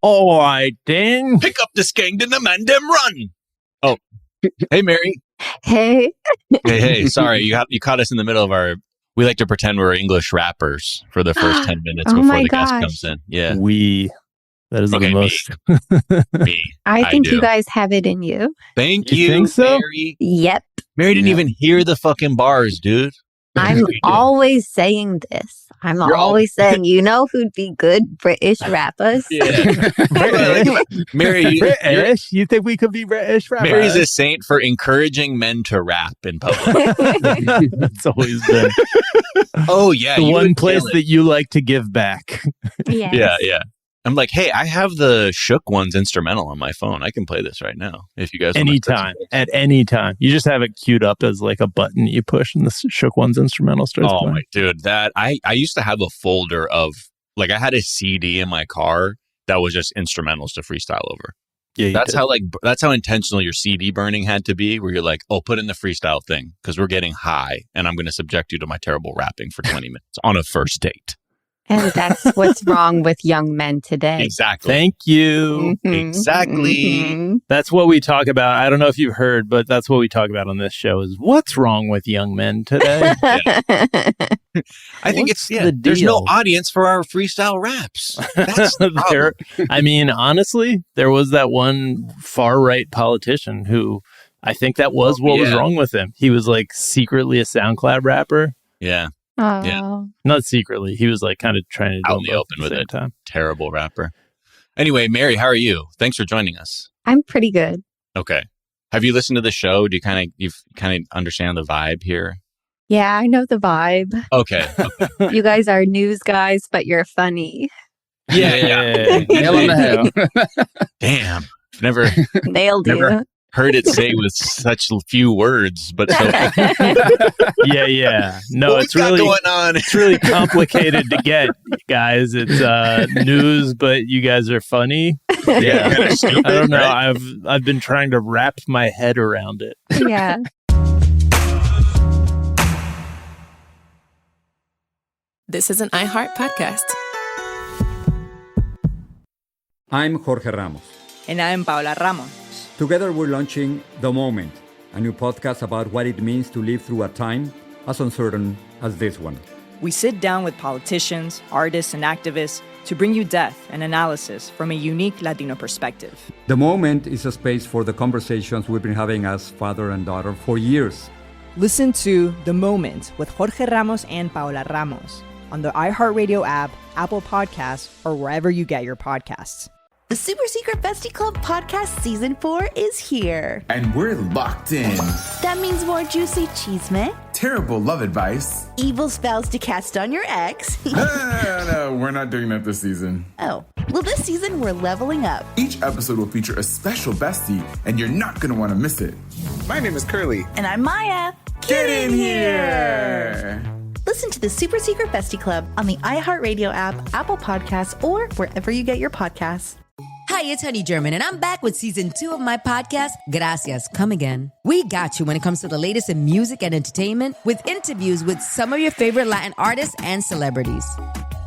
All right, then. Pick up the skeng and the man them run. Oh, hey, Mary. Hey. Hey. Sorry, you caught us in the middle of our... We like to pretend we're English rappers for the first 10 minutes before the guest comes in. Yeah. That is the most. Me. I think you guys have it in you. Thank you, think so? Mary. Yep. Mary didn't even hear the fucking bars, dude. I'm always saying this. I'm always saying, you know who'd be good British rappers? Yeah. Mary, British? You think we could be British rappers? Mary's a saint for encouraging men to rap in public. That's always been. Oh, yeah. The one place that you like to give back. Yes. Yeah. I'm like, hey, I have the Shook Ones instrumental on my phone. I can play this right now if you guys want. At any time. You just have it queued up as like a button you push and the Shook Ones instrumental starts playing. My dude, that I used to have a folder of, like, I had a CD in my car that was just instrumentals to freestyle over. Yeah, that's how intentional your CD burning had to be, where you're like, oh, put in the freestyle thing because we're getting high and I'm going to subject you to my terrible rapping for 20 minutes on a first date. And that's what's wrong with young men today. Exactly. Thank you. Mm-hmm. Exactly. Mm-hmm. That's what we talk about. I don't know if you've heard, but that's what we talk about on this show is what's wrong with young men today? I think there's no audience for our freestyle raps. That's the problem. I mean, honestly, there was that one far right politician who I think that was what was wrong with him. He was like secretly a SoundCloud rapper. Yeah. Oh. Yeah. Not secretly. He was like kind of trying to do out in the open with it. Time. Terrible rapper. Anyway, Mary, how are you? Thanks for joining us. I'm pretty good. Okay. Have you listened to the show? Do you kind of understand the vibe here? Yeah, I know the vibe. Okay. You guys are news guys, but you're funny. Yeah. Nail on the head. Damn. Never Nailed you. Heard it say with such few words, but so yeah. No, it's really going on. It's really complicated to get, guys. It's news, but you guys are funny. Yeah, stupid, I don't know. Right? I've been trying to wrap my head around it. Yeah. This is an iHeart podcast. I'm Jorge Ramos. And I'm Paula Ramos. Together we're launching The Moment, a new podcast about what it means to live through a time as uncertain as this one. We sit down with politicians, artists, and activists to bring you depth and analysis from a unique Latino perspective. The Moment is a space for the conversations we've been having as father and daughter for years. Listen to The Moment with Jorge Ramos and Paula Ramos on the iHeartRadio app, Apple Podcasts, or wherever you get your podcasts. The Super Secret Bestie Club podcast season 4 is here. And we're locked in. That means more juicy chisme, terrible love advice, evil spells to cast on your ex. No, we're not doing that this season. Oh, well, this season we're leveling up. Each episode will feature a special bestie, and you're not going to want to miss it. My name is Curly. And I'm Maya. Get in here! Listen to the Super Secret Bestie Club on the iHeartRadio app, Apple Podcasts, or wherever you get your podcasts. Hi, it's Honey German, and I'm back with season 2 of my podcast, Gracias, Come Again. We got you when it comes to the latest in music and entertainment with interviews with some of your favorite Latin artists and celebrities.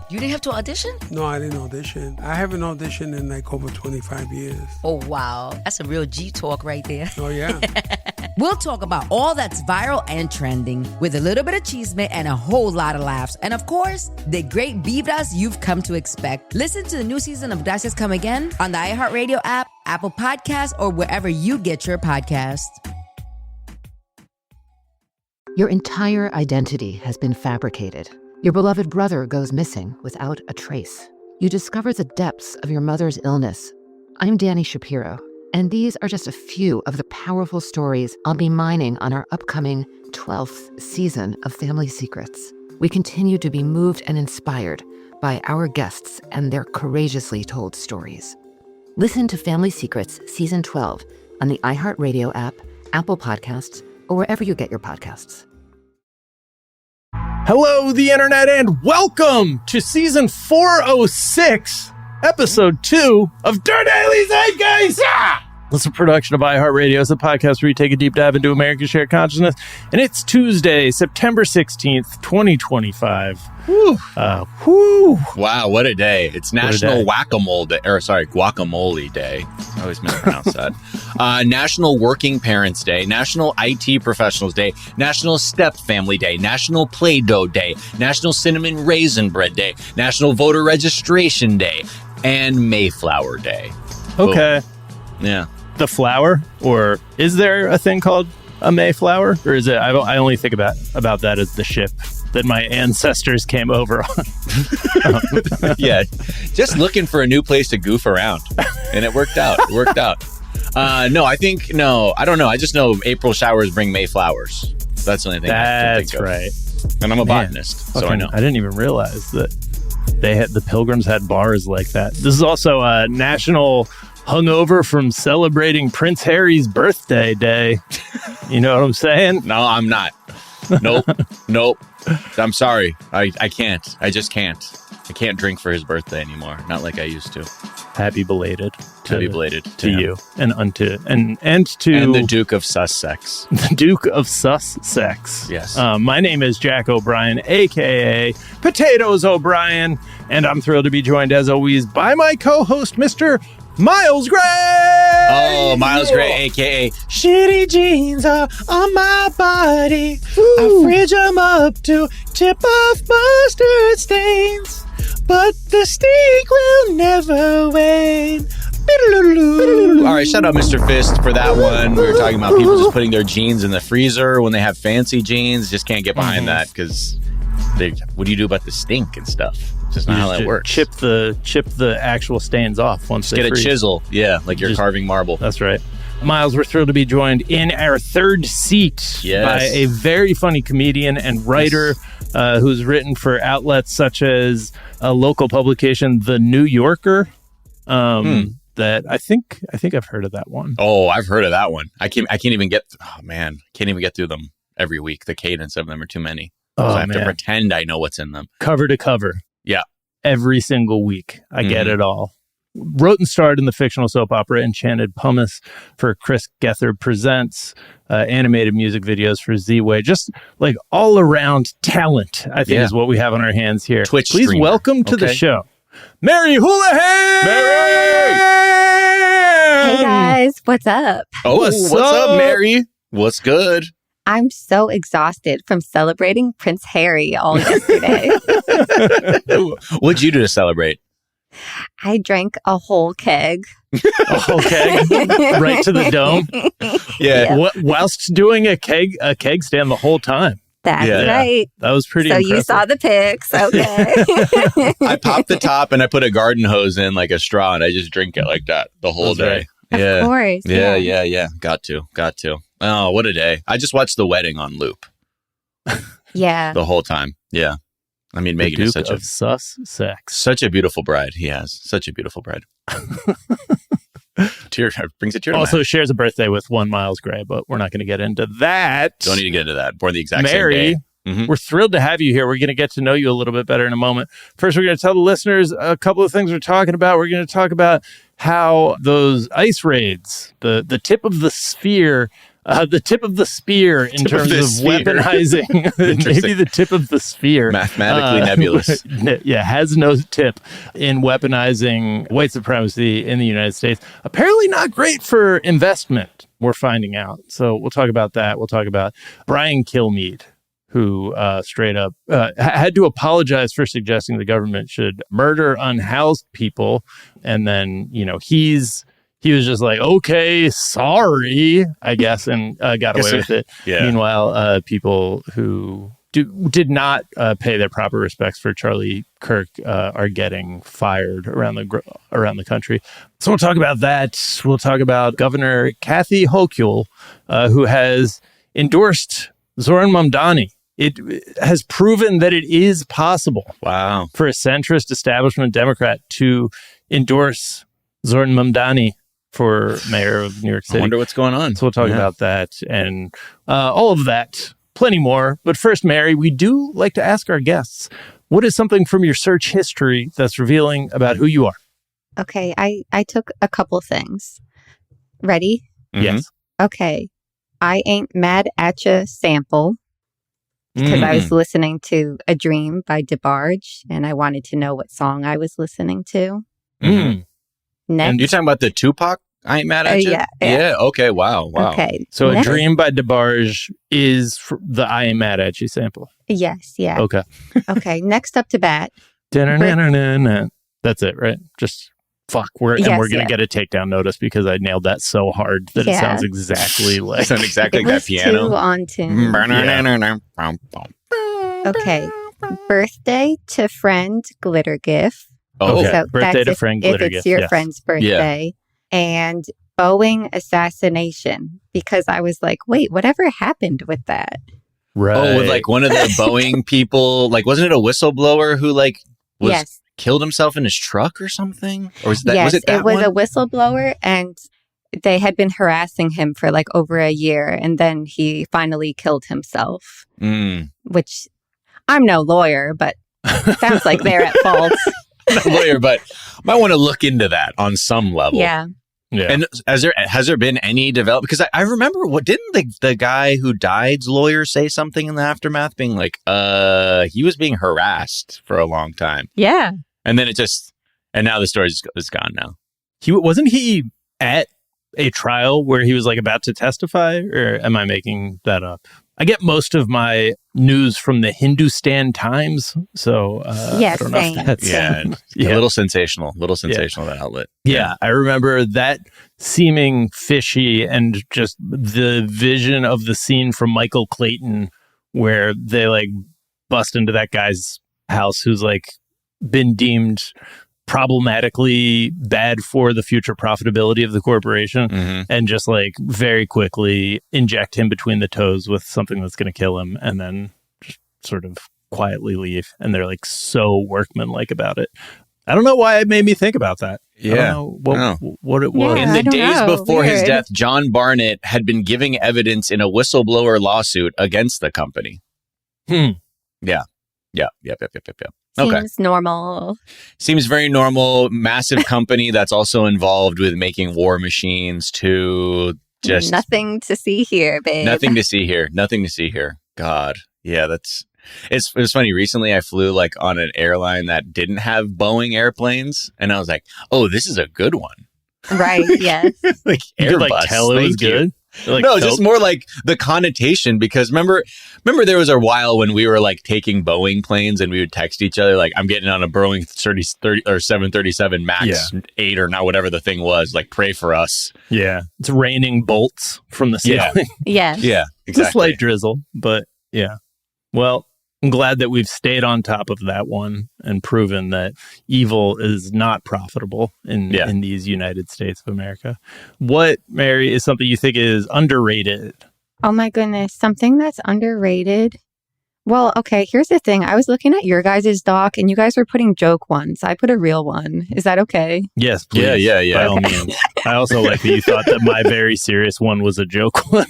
You didn't have to audition? No, I didn't audition. I haven't auditioned in like over 25 years. Oh, wow. That's a real G talk right there. Oh, yeah. We'll talk about all that's viral and trending with a little bit of chisme and a whole lot of laughs. And of course, the great vibras you've come to expect. Listen to the new season of Gracias Come Again on the iHeartRadio app, Apple Podcasts, or wherever you get your podcasts. Your entire identity has been fabricated. Your beloved brother goes missing without a trace. You discover the depths of your mother's illness. I'm Danny Shapiro, and these are just a few of the powerful stories I'll be mining on our upcoming 12th season of Family Secrets. We continue to be moved and inspired by our guests and their courageously told stories. Listen to Family Secrets Season 12 on the iHeartRadio app, Apple Podcasts, or wherever you get your podcasts. Hello, the internet, and welcome to season 406, episode 2 of Daily Zeitgeist. It's a production of iHeartRadio. It's a podcast where we take a deep dive into America's shared consciousness. And it's Tuesday, September 16th, 2025. Whew. Wow, what a day. It's National Whack-A-Mole Day. Guacamole Day. I always mispronounce that. National Working Parents Day. National IT Professionals Day. National Step Family Day. National Play-Doh Day. National Cinnamon Raisin Bread Day. National Voter Registration Day. And Mayflower Day. Okay. Boom. Yeah. The flower, or is there a thing called a Mayflower, or is it? I only think about that as the ship that my ancestors came over on. Yeah, just looking for a new place to goof around, and it worked out. I don't know. I just know April showers bring Mayflowers. That's the only thing. That's right. And I'm a botanist, so I know. I didn't even realize that the Pilgrims had bars like that. This is also a National Hungover from Celebrating Prince Harry's Birthday Day. You know what I'm saying? No, I'm not. Nope. I'm sorry. I can't. I just can't. I can't drink for his birthday anymore. Not like I used to. Happy belated to you and to the Duke of Sussex. The Duke of Sussex. Yes. My name is Jack O'Brien, aka Potatoes O'Brien, and I'm thrilled to be joined as always by my co-host, Mr. Miles Gray! Oh, Miles Gray, a.k.a. Shitty jeans are on my body. Ooh. I fridge them up to tip off mustard stains. But the stink will never wane. All right, shout out Mr. Fist for that one. We were talking about people just putting their jeans in the freezer when they have fancy jeans. Just can't get behind that because what do you do about the stink and stuff? Just not how that works. Chip the actual stains off once just they get a chisel. Yeah, like you're carving marble. That's right. Miles, we're thrilled to be joined in our third seat by a very funny comedian and writer who's written for outlets such as a local publication, The New Yorker. That I think I've heard of that one. Oh, I've heard of that one. I can't even get through them every week. The cadence of them are too many. I have to pretend I know what's in them. Cover to cover. Yeah. Every single week. I get it all. Wrote and starred in the fictional soap opera Enchanted Pumice for Chris Gethard Presents, animated music videos for Z-Way. Just like all around talent, I think is what we have on our hands here. Twitch Please streamer. welcome to the show, Mary Houlihan! Mary! Hey guys, what's up? Oh, what's up, Mary? What's good? I'm so exhausted from celebrating Prince Harry all yesterday. What'd you do to celebrate? I drank a whole keg. A whole keg? Right to the dome? Yeah. Whilst doing a keg stand the whole time. That's right. That was pretty impressive. You saw the pics. Okay. I popped the top and I put a garden hose in like a straw and I just drink it like that the whole day. Right. Of course. Yeah. Got to. Oh, what a day. I just watched the wedding on loop. Yeah. The whole time. Yeah. I mean, Megan is such a beautiful bride. He has such a beautiful bride. Brings a tear to also shares a birthday with one Miles Gray, but we're not going to get into that. Don't need to get into that. Born the exact Mary, same day. We're thrilled to have you here. We're going to get to know you a little bit better in a moment. First, we're going to tell the listeners a couple of things we're talking about. We're going to talk about how those ice raids, the tip of the spear in terms of weaponizing, maybe the tip of the spear. Mathematically nebulous. Has no tip in weaponizing white supremacy in the United States. Apparently not great for investment, we're finding out. So we'll talk about that. We'll talk about Brian Kilmeade, who straight up had to apologize for suggesting the government should murder unhoused people. And then, he was just like, okay, sorry, I guess, and got away with it. Yeah. Meanwhile, people who did not pay their proper respects for Charlie Kirk are getting fired around the country. So we'll talk about that. We'll talk about Governor Kathy Hochul, who has endorsed Zohran Mamdani. It has proven that it is possible for a centrist establishment Democrat to endorse Zohran Mamdani for mayor of New York City. I wonder what's going on. So we'll talk about that and all of that, plenty more. But first, Mary, we do like to ask our guests, what is something from your search history that's revealing about who you are? Okay, I took a couple things. Ready? Yes. Okay. I Ain't Mad at Ya sample. Because I was listening to A Dream by DeBarge, and I wanted to know what song I was listening to. Mm. Next. And you're talking about the Tupac? I Ain't Mad at You? Yeah. Okay. Wow. Okay. So next. A Dream by DeBarge is the I Ain't Mad at You sample. Yes. Yeah. Okay. Okay. Next up to bat. That's it, right? Just fuck. We're going to get a takedown notice because I nailed that so hard that it sounds exactly like that piano. Too on tune. Okay. Birthday to friend glitter gif. Okay. So Birthday to if, friend if glitter it's gif. your friend's birthday. And Boeing assassination. Because I was like, wait, whatever happened with that? Right. Oh, with like one of the Boeing people, like wasn't it a whistleblower who like was killed himself in his truck or something? Or was that was it that it was one? a whistleblower, and they had been harassing him for like over a year, and then he finally killed himself. Which I'm no lawyer, but sounds like they're at fault. Not a lawyer, but might want to look into that on some level. Yeah. And has there been any development? Because I remember didn't the guy who died's lawyer say something in the aftermath, being like, he was being harassed for a long time. Yeah. And then and now the story's gone now. Wasn't he at a trial where he was like about to testify, or am I making that up? I get most of my news from the Hindustan Times, so I don't know if that's a little sensational, that outlet. Yeah, I remember that seeming fishy, and just the vision of the scene from Michael Clayton where they like bust into that guy's house who's like been deemed problematically bad for the future profitability of the corporation, and just like very quickly inject him between the toes with something that's going to kill him, and then just sort of quietly leave. And they're like so workmanlike about it. I don't know why it made me think about that. Yeah. I don't know what it was. In the days before his death, John Barnett had been giving evidence in a whistleblower lawsuit against the company. Yeah. Seems normal. Seems very normal. Massive company that's also involved with making war machines too. Just nothing to see here, babe. Nothing to see here. God. Yeah, it was funny. Recently I flew like on an airline that didn't have Boeing airplanes, and I was like, oh, this is a good one. Right, yes. Like you Airbus, could like tell it was good. Like, no, it's just more like the connotation, because remember there was a while when we were like taking Boeing planes and we would text each other like, I'm getting on a Boeing 30 or 737 Max 8 or not, whatever the thing was, like pray for us. Yeah. It's raining bolts from the ceiling. Yeah. Yeah, exactly. It's a slight drizzle, but yeah. Well, I'm glad that we've stayed on top of that one and proven that evil is not profitable in these United States of America. What, Mary, is something you think is underrated? Oh my goodness. Something that's underrated. Well, okay, here's the thing. I was looking at your guys' doc and you guys were putting joke ones. I put a real one. Is that okay? Yes, please. Yeah. By all means. I also like that you thought that my very serious one was a joke one.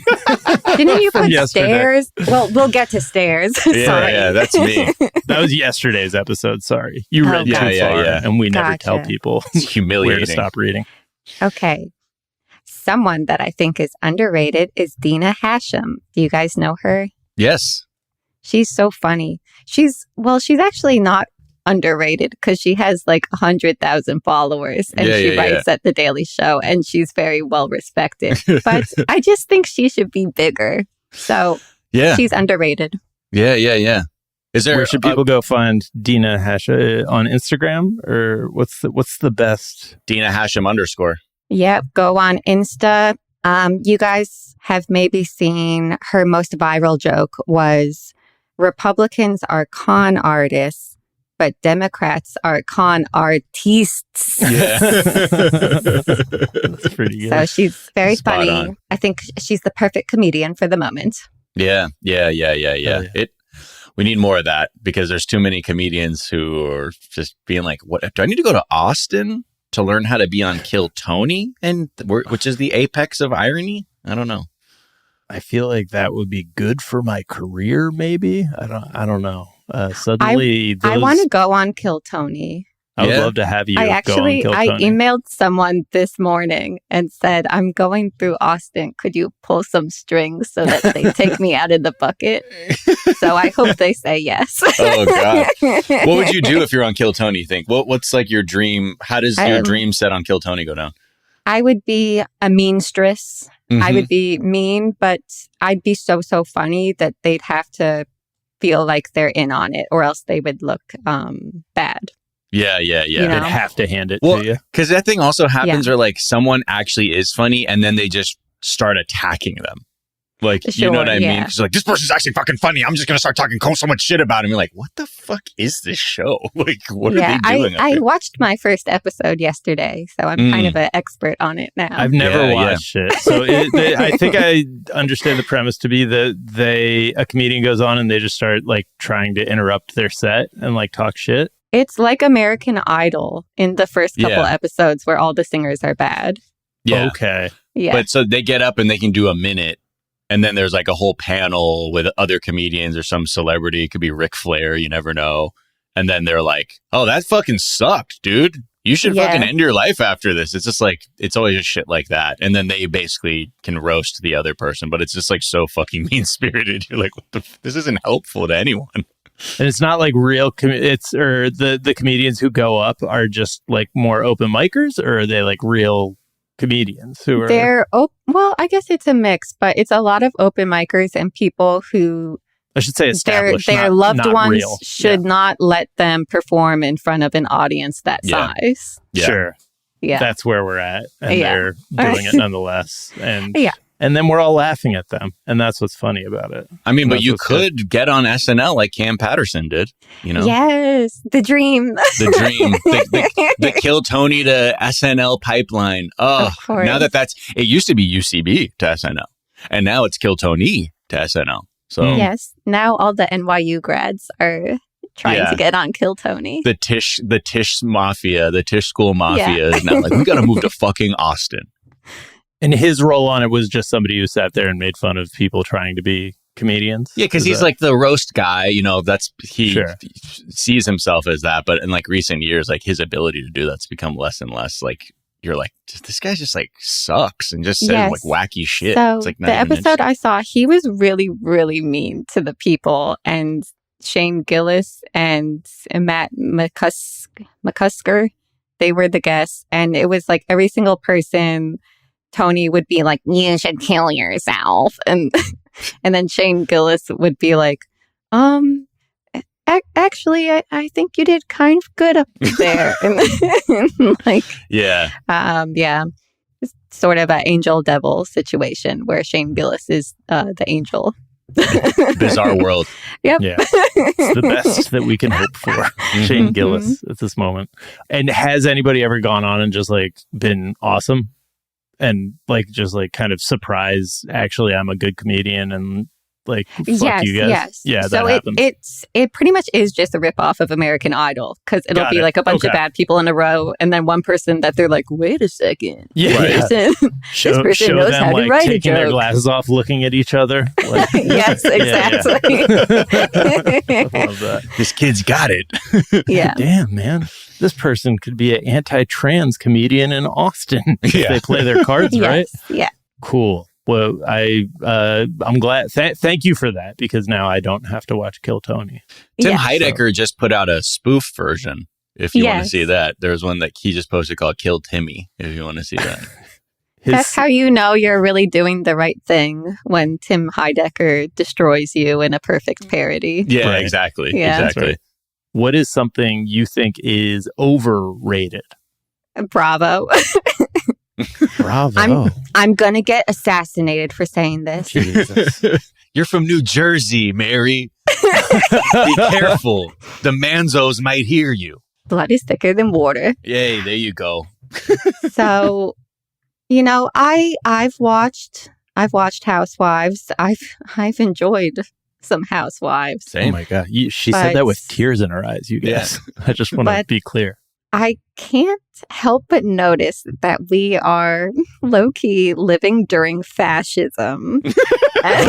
Didn't you put stairs? Well, we'll get to stairs. Sorry. Yeah, that's me. That was yesterday's episode. Sorry. You read too far, and we never tell people it's humiliating where to stop reading. Okay. Someone that I think is underrated is Dina Hashem. Do you guys know her? Yes. She's so funny. She's actually not underrated because she has like 100,000 followers and she writes at the Daily Show and she's very well respected. But I just think she should be bigger. So she's underrated. Yeah. Is there? Where should people go find Dina Hashem on Instagram, or what's the best? Dina Hashem _. Yep. Go on Insta. You guys have maybe seen her most viral joke was Republicans are con artists, but Democrats are con artistes. Yeah. That's pretty good. So she's very Spot funny. on. I think she's the perfect comedian for the moment. Yeah. We need more of that because there's too many comedians who are just being like, "What do I need to go to Austin to learn how to be on Kill Tony?" And which is the apex of irony. I don't know. I feel like that would be good for my career. Maybe I don't know. Suddenly, I want to go on Kill Tony. I would love to have you I go actually, and kill I Tony. emailed someone this morning and said, I'm going through Austin. Could you pull some strings so that they take me out of the bucket? So I hope they say yes. Oh, God. What would you do if you're on Kill Tony, you think? What's like your dream? How does your dream set on Kill Tony go down? I would be a meanstress. Mm-hmm. I would be mean, but I'd be so funny that they'd have to feel like they're in on it, or else they would look bad. Yeah. You know? They'd have to hand it Well, to you. because that thing also happens where like someone actually is funny and then they just start attacking them. Like, you know what I mean? It's like, this person's actually fucking funny. I'm just going to start talking so much shit about him. You're like, what the fuck is this show? Like, what are they doing? I watched my first episode yesterday, so I'm kind of an expert on it now. I've never watched it. So I think I understand the premise to be that a comedian goes on and they just start like trying to interrupt their set and like talk shit. It's like American Idol in the first couple episodes where all the singers are bad. Yeah. Okay. Yeah. But so they get up and they can do a minute. And then there's like a whole panel with other comedians or some celebrity. It could be Ric Flair. You never know. And then they're like, oh, that fucking sucked, dude. You should fucking end your life after this. It's just like, it's always just shit like that. And then they basically can roast the other person. But it's just like so fucking mean-spirited. You're like, this isn't helpful to anyone. And it's not like real, the comedians who go up are just like more open micers, or are they like real comedians who are... Well, I guess it's a mix, but it's a lot of open micers and people who... I should say established, their loved ones real. should not let them perform in front of an audience that size. Yeah. Sure. Yeah. That's where we're at. And they're doing it nonetheless. And and then we're all laughing at them. And that's what's funny about it. I mean, but you could get on SNL like Cam Patterson did, you know? Yes, the dream. The dream. the Kill Tony to SNL pipeline. Oh, now it used to be UCB to SNL. And now it's Kill Tony to SNL. So yes, now all the NYU grads are trying to get on Kill Tony. The Tisch Mafia, the Tisch School Mafia is now like, we got to move to fucking Austin. And his role on it was just somebody who sat there and made fun of people trying to be comedians. Yeah, because he's like the roast guy, you know, he sees himself as that. But in like recent years, like his ability to do that's become less and less. Like, you're like, this guy just like sucks and just says like wacky shit. So it's like the episode I saw, he was really, really mean to the people. And Shane Gillis and Matt McCusker, they were the guests. And it was like every single person... Tony would be like, you should kill yourself. And then Shane Gillis would be like, actually, I think you did kind of good up there. and like, it's sort of an angel devil situation where Shane Gillis is the angel. Bizarre world. Yep. Yeah. It's the best that we can hope for. Shane Gillis at this moment. And has anybody ever gone on and just like been awesome? And like just like kind of surprise, actually I'm a good comedian and like fuck you guys. Yes. Yeah, so that happens. it pretty much is just a ripoff of American Idol because it'll be like a bunch of bad people in a row and then one person that they're like, wait a second. Yeah. This person knows them, how to like, write a taking their joke. glasses off, looking at each other. Like, Yes, exactly. I love that. This kid's got it. Yeah. Damn, man. This person could be an anti-trans comedian in Austin if they play their cards right. Yeah. Cool. Well, I'm glad. Thank you for that because now I don't have to watch Kill Tony. Tim Heidecker just put out a spoof version. If you want to see that, there's one that he just posted called "Kill Timmy." If you want to see that, That's how you know you're really doing the right thing when Tim Heidecker destroys you in a perfect parody. Yeah, exactly. Yeah. Exactly. Right. What is something you think is overrated? Bravo. Bravo. I'm gonna get assassinated for saying this. Jesus. You're from New Jersey, Mary. Be careful. The Manzos might hear you. Blood is thicker than water. Yay, there you go. So, you know, I've watched Housewives. I've enjoyed some Housewives. Oh my God. She said that with tears in her eyes, you guys. I just want to be clear. I can't help but notice that we are low-key living during fascism. I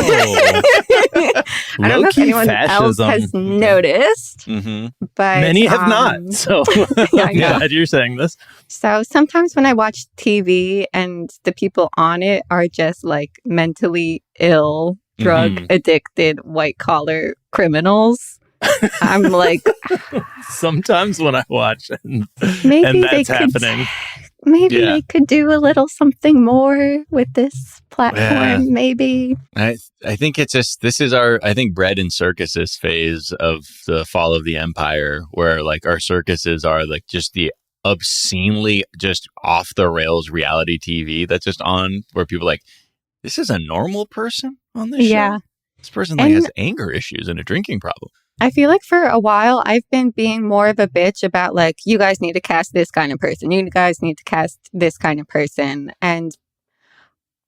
don't know if anyone else has noticed, but many have not. So I'm glad you're saying this. So sometimes when I watch TV and the people on it are just like mentally ill, drug addicted, white collar criminals, I'm like, sometimes when I watch and maybe that's happening. Maybe they could do a little something more with this platform, maybe. I think it's just, this is our, I think, bread and circuses phase of the fall of the empire, where like our circuses are like just the obscenely just off the rails reality TV that's just on, where people are like, this is a normal person on this show? This person like has anger issues and a drinking problem. I feel like for a while, I've been being more of a bitch about like, you guys need to cast this kind of person. You guys need to cast this kind of person. And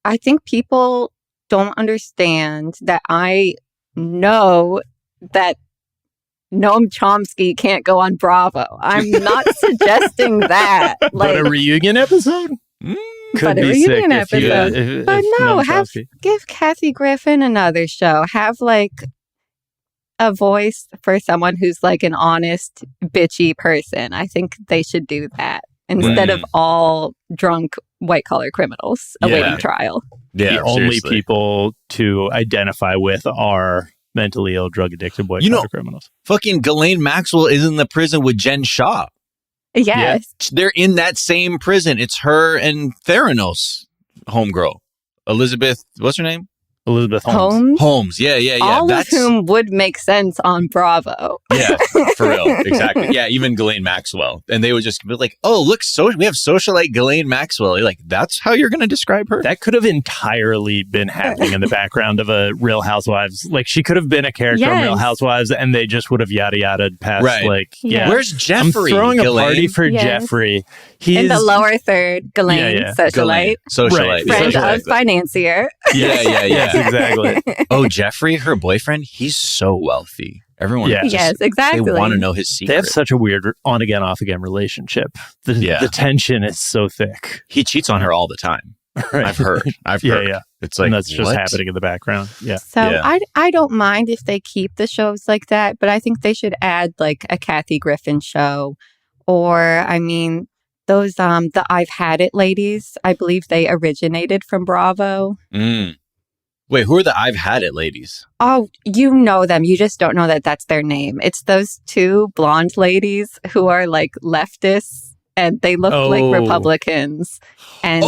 I think people don't understand that I know that Noam Chomsky can't go on Bravo. I'm not suggesting that. But a reunion episode? Could be sick But no, give Kathy Griffin another show. Have like a voice for someone who's like an honest, bitchy person. I think they should do that instead of all drunk white collar criminals awaiting trial. The only people to identify with are mentally ill, drug addicted white collar criminals. Fucking Ghislaine Maxwell is in the prison with Jen Shaw. Yes. They're in that same prison. It's her and Theranos homegirl. Elizabeth, what's her name? Elizabeth Holmes. Holmes, yeah. All of whom would make sense on Bravo. Yeah, for real. Exactly. Yeah, even Ghislaine Maxwell. And they would just be like, oh, look, we have socialite Ghislaine Maxwell. You're like, that's how you're going to describe her? That could have entirely been happening in the background of a Real Housewives. Like, she could have been a character in Real Housewives, and they just would have yada-yada'd past, like, Where's Jeffrey? I'm throwing Ghislaine? a party for Jeffrey. He's in the lower third, Ghislaine, socialite. Socialite. Friend Socialite. of financier. Yeah. Yes, exactly. Oh, Jeffrey, her boyfriend, he's so wealthy. Everyone exactly. They want to know his secret. They have such a weird on-again, off-again relationship. The tension is so thick. He cheats on her all the time. Right. I've heard. Yeah. It's like, and that's just happening in the background. Yeah. So I don't mind if they keep the shows like that, but I think they should add like a Kathy Griffin show, or I mean those the I've Had It ladies. I believe they originated from Bravo. Wait, who are the I've Had It ladies? Oh, you know them. You just don't know that that's their name. It's those two blonde ladies who are like leftists and they look like Republicans. And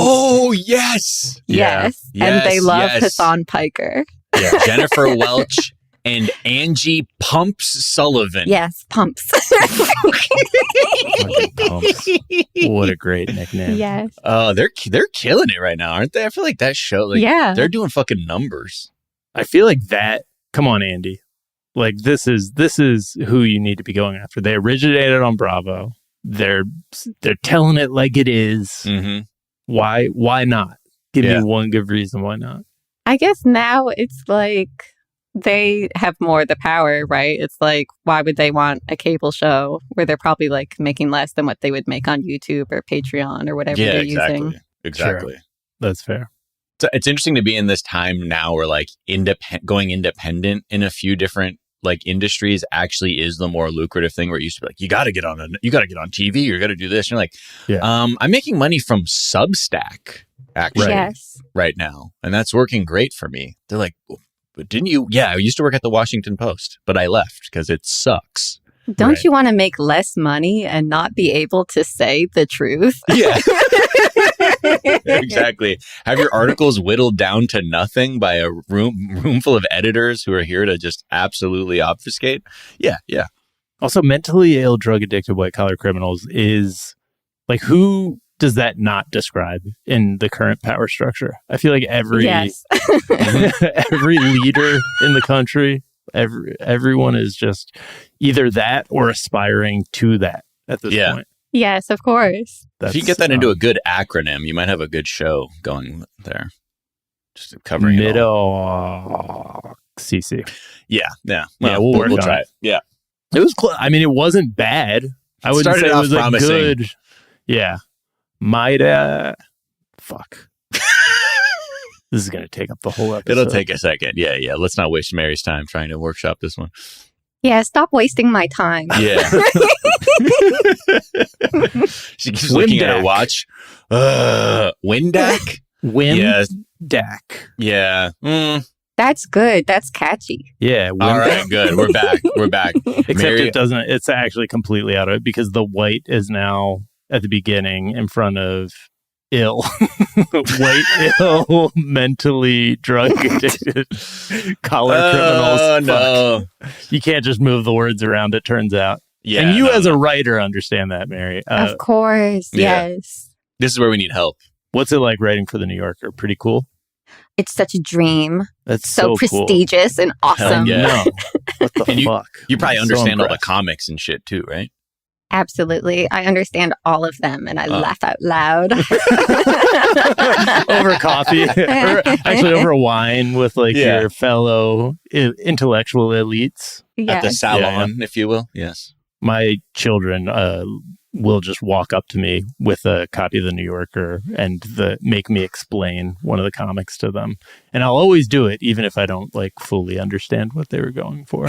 yes. Yes. And they love Hassan Piker. Yeah, Jennifer Welch and Angie Pumps Sullivan. Yes, Pumps. Pumps. What a great nickname. Yes. Oh, they're killing it right now, aren't they? I feel like that show, they're doing fucking numbers. I feel like that. Come on, Andy. Like this is who you need to be going after. They originated on Bravo. They're telling it like it is. Mm-hmm. Why not? Give me one good reason why not. I guess now it's like they have more of the power, right? It's like, why would they want a cable show where they're probably like making less than what they would make on YouTube or Patreon or whatever they're using? Exactly. Sure. That's fair. So it's interesting to be in this time now where like going independent in a few different like industries actually is the more lucrative thing, where it used to be like, you got to get on TV, you got to do this. And you're like, I'm making money from Substack actually right now. And that's working great for me. They're like, but didn't you? Yeah, I used to work at the Washington Post, but I left because it sucks. Don't you want to make less money and not be able to say the truth? Yeah. Exactly. Have your articles whittled down to nothing by a room full of editors who are here to just absolutely obfuscate. Yeah. Also, mentally ill, drug addicted white collar criminals is like, who does that not describe in the current power structure? I feel like every every leader in the country, everyone is just either that or aspiring to that at this point. Yes, of course. If you get that into a good acronym, you might have a good show going there. Just covering it all. CC. Yeah. Well, we'll try it. Yeah. It was I mean, it wasn't bad. I wouldn't Started say it off was promising. a good. Yeah. Fuck. This is going to take up the whole episode. It'll take a second. Yeah. Let's not waste Mary's time trying to workshop this one. Yeah, stop wasting my time. Yeah. She keeps looking at her watch. Windac? Windac. Yeah. That's good. That's catchy. Yeah. All right, good. We're back. Except Mary- it doesn't. It's actually completely out of it because the white is now at the beginning in front of ill. White, ill, mentally drug addicted, collar criminals. Oh, no. You can't just move the words around, it turns out. Yeah, and you no, as a writer understand that, Mary. Of course. yeah. Yes. This is where we need help. What's it like writing for The New Yorker? Pretty cool? It's such a dream. That's so cool. prestigious and awesome. Yeah. No. What the And fuck? You probably I'm so understand all the impressed. comics and shit too, right? Absolutely. I understand all of them and I laugh out loud. Over coffee. Or actually over wine with your fellow intellectual elites. At the salon, if you will. Yes. My children will just walk up to me with a copy of The New Yorker and make me explain one of the comics to them. And I'll always do it, even if I don't fully understand what they were going for.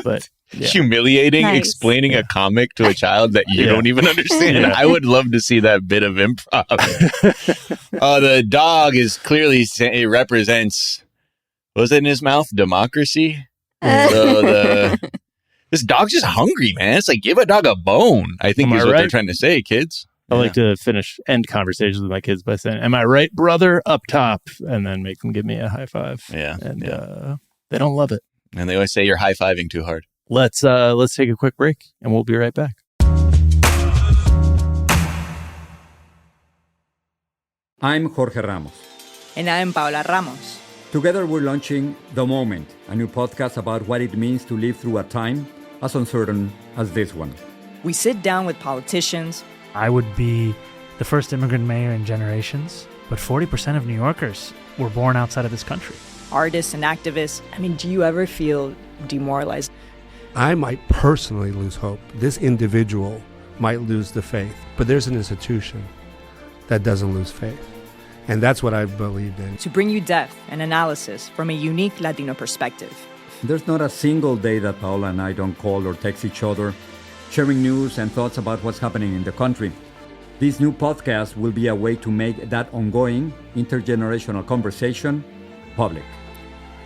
But yeah. Humiliating explaining a comic to a child that you don't even understand. Yeah. I would love to see that bit of improv. The dog is clearly it represents, what was it in his mouth? Democracy. So this dog's just hungry, man. It's like, give a dog a bone, I think is what they're trying to say, kids. I like to end conversations with my kids by saying, "Am I right, brother?" up top, and then make them give me a high five. Yeah. And they don't love it. And they always say you're high-fiving too hard. Let's take a quick break, and we'll be right back. I'm Jorge Ramos. And I'm Paola Ramos. Together we're launching The Moment, a new podcast about what it means to live through a time as uncertain as this one. We sit down with politicians. I would be the first immigrant mayor in generations, but 40% of New Yorkers were born outside of this country. Artists and activists. I mean, do you ever feel demoralized? I might personally lose hope. This individual might lose the faith, but there's an institution that doesn't lose faith. And that's what I've believed in. To bring you depth and analysis from a unique Latino perspective. There's not a single day that Paola and I don't call or text each other, sharing news and thoughts about what's happening in the country. This new podcast will be a way to make that ongoing intergenerational conversation public.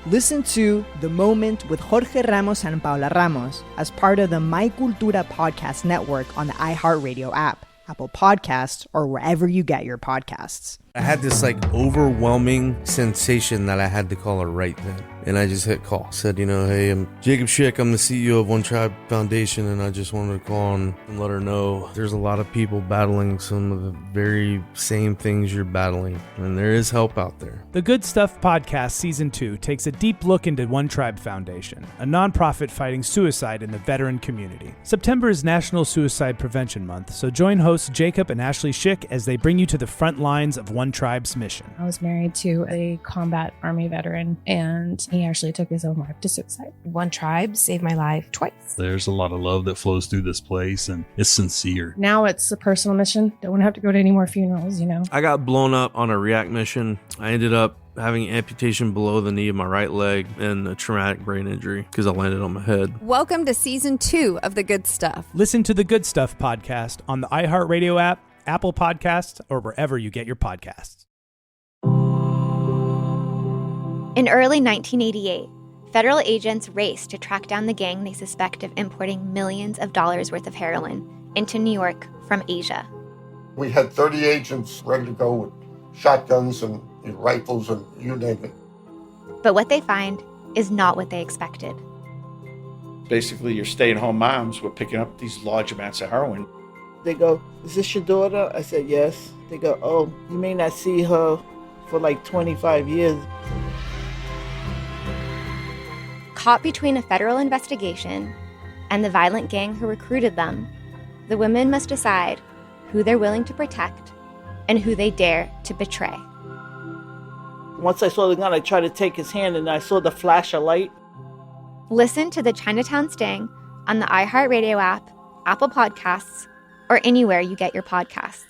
Listen to The Moment with Jorge Ramos and Paola Ramos as part of the My Cultura podcast network on the iHeartRadio app, Apple Podcasts, or wherever you get your podcasts. I had this overwhelming sensation that I had to call her right then. And I just hit call. Said, hey, I'm Jacob Schick. I'm the CEO of One Tribe Foundation. And I just wanted to call on and let her know there's a lot of people battling some of the very same things you're battling. And there is help out there. The Good Stuff Podcast Season 2 takes a deep look into One Tribe Foundation, a nonprofit fighting suicide in the veteran community. September is National Suicide Prevention Month, so join hosts Jacob and Ashley Schick as they bring you to the front lines of One Tribe's mission. I was married to a combat Army veteran, and he actually took his own life to suicide. One Tribe saved my life twice. There's a lot of love that flows through this place, and it's sincere. Now it's a personal mission. Don't want to have to go to any more funerals, I got blown up on a react mission. I ended up having amputation below the knee of my right leg and a traumatic brain injury because I landed on my head. Welcome to Season 2 of The Good Stuff. Listen to The Good Stuff podcast on the iHeartRadio app, Apple Podcasts, or wherever you get your podcasts. In early 1988, federal agents raced to track down the gang they suspect of importing millions of dollars worth of heroin into New York from Asia. We had 30 agents ready to go with shotguns and rifles and you name it. But what they find is not what they expected. Basically, your stay-at-home moms were picking up these large amounts of heroin. They go, "Is this your daughter?" I said, "Yes." They go, "Oh, you may not see her for 25 years." Caught between a federal investigation and the violent gang who recruited them, the women must decide who they're willing to protect and who they dare to betray. Once I saw the gun, I tried to take his hand and I saw the flash of light. Listen to the Chinatown Sting on the iHeartRadio app, Apple Podcasts, or anywhere you get your podcasts.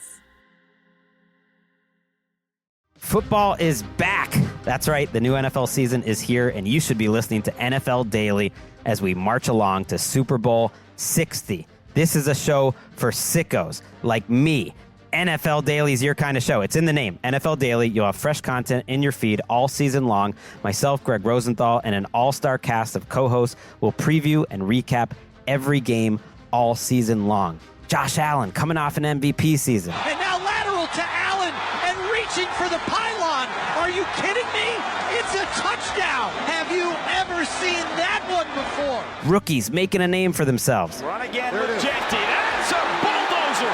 Football is back. That's right. The new NFL season is here, and you should be listening to NFL Daily as we march along to Super Bowl 60. This is a show for sickos like me. NFL Daily is your kind of show. It's in the name, NFL Daily. You'll have fresh content in your feed all season long. Myself, Greg Rosenthal, and an all-star cast of co-hosts will preview and recap every game all season long. Josh Allen coming off an MVP season. And now lateral to Allen and reaching for the pylon. Are you kidding me? It's a touchdown. Have you ever seen that one before? Rookies making a name for themselves. Run again, rejected. That's a bulldozer.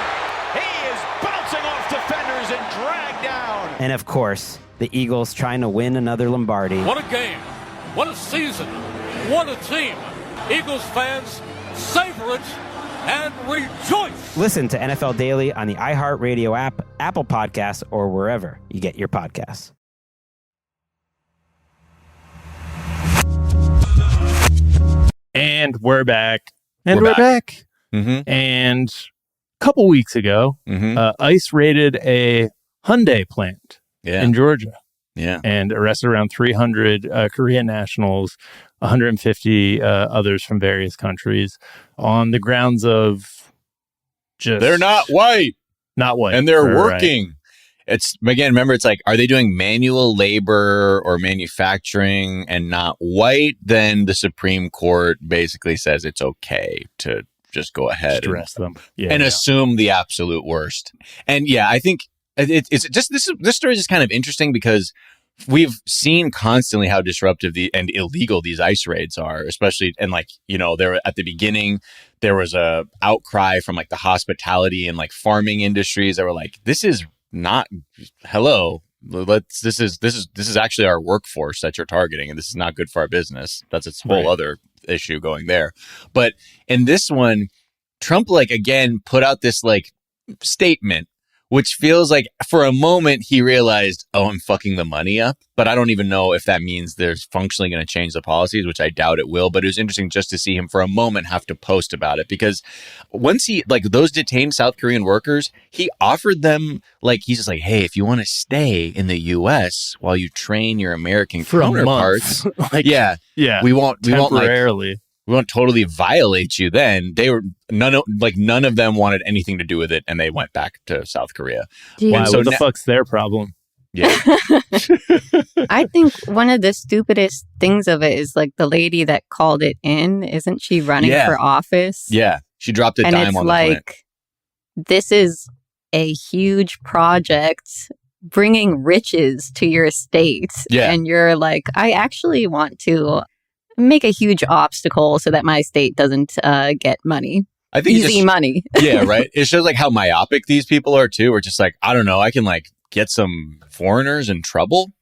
He is bouncing off defenders and dragged down. And of course, the Eagles trying to win another Lombardi. What a game. What a season. What a team. Eagles fans, savor it and rejoice. Listen to NFL Daily on the iHeartRadio app, Apple Podcasts, or wherever you get your podcasts. And we're back. And we're back. Mm-hmm. And a couple weeks ago, ICE raided a Hyundai plant in Georgia. Yeah. And arrested around 300 Korean nationals, 150 others from various countries on the grounds of just... They're not white. Not white. And they're Right. working. It's, again, remember, it's like, are they doing manual labor or manufacturing and not white? Then the Supreme Court basically says it's okay to just go ahead Just arrest them. and assume the absolute worst. And yeah, I think it's just this story is just kind of interesting because we've seen constantly how disruptive and illegal these ICE raids are, especially, and like, you know, there at the beginning, there was a outcry from like the hospitality and like farming industries that were like, this is not, this is actually our workforce that you're targeting, and this is not good for our business. That's its whole other issue going there. But in this one, Trump, like, again, put out this like statement, which feels like for a moment he realized, oh, I'm fucking the money up. But I don't even know if that means there's functionally going to change the policies, which I doubt it will. But it was interesting just to see him for a moment have to post about it, because once he, like, those detained South Korean workers, he offered them, like, he's just like, hey, if you want to stay in the U.S. while you train your American For a counterparts, month. Like, we won't temporarily. We won't totally violate you. Then they were none of them wanted anything to do with it, and they went back to South Korea. Why? So what the fuck's their problem? Yeah, I think one of the stupidest things of it is like the lady that called it in. Isn't she running for office? Yeah, she dropped a and dime it's on the like, plant. this is a huge project bringing riches to your state. Yeah. And you're like, I actually want to make a huge obstacle so that my state doesn't get money. I think easy money. Yeah, right. It shows like how myopic these people are too. We're just like, I don't know, I can like get some foreigners in trouble.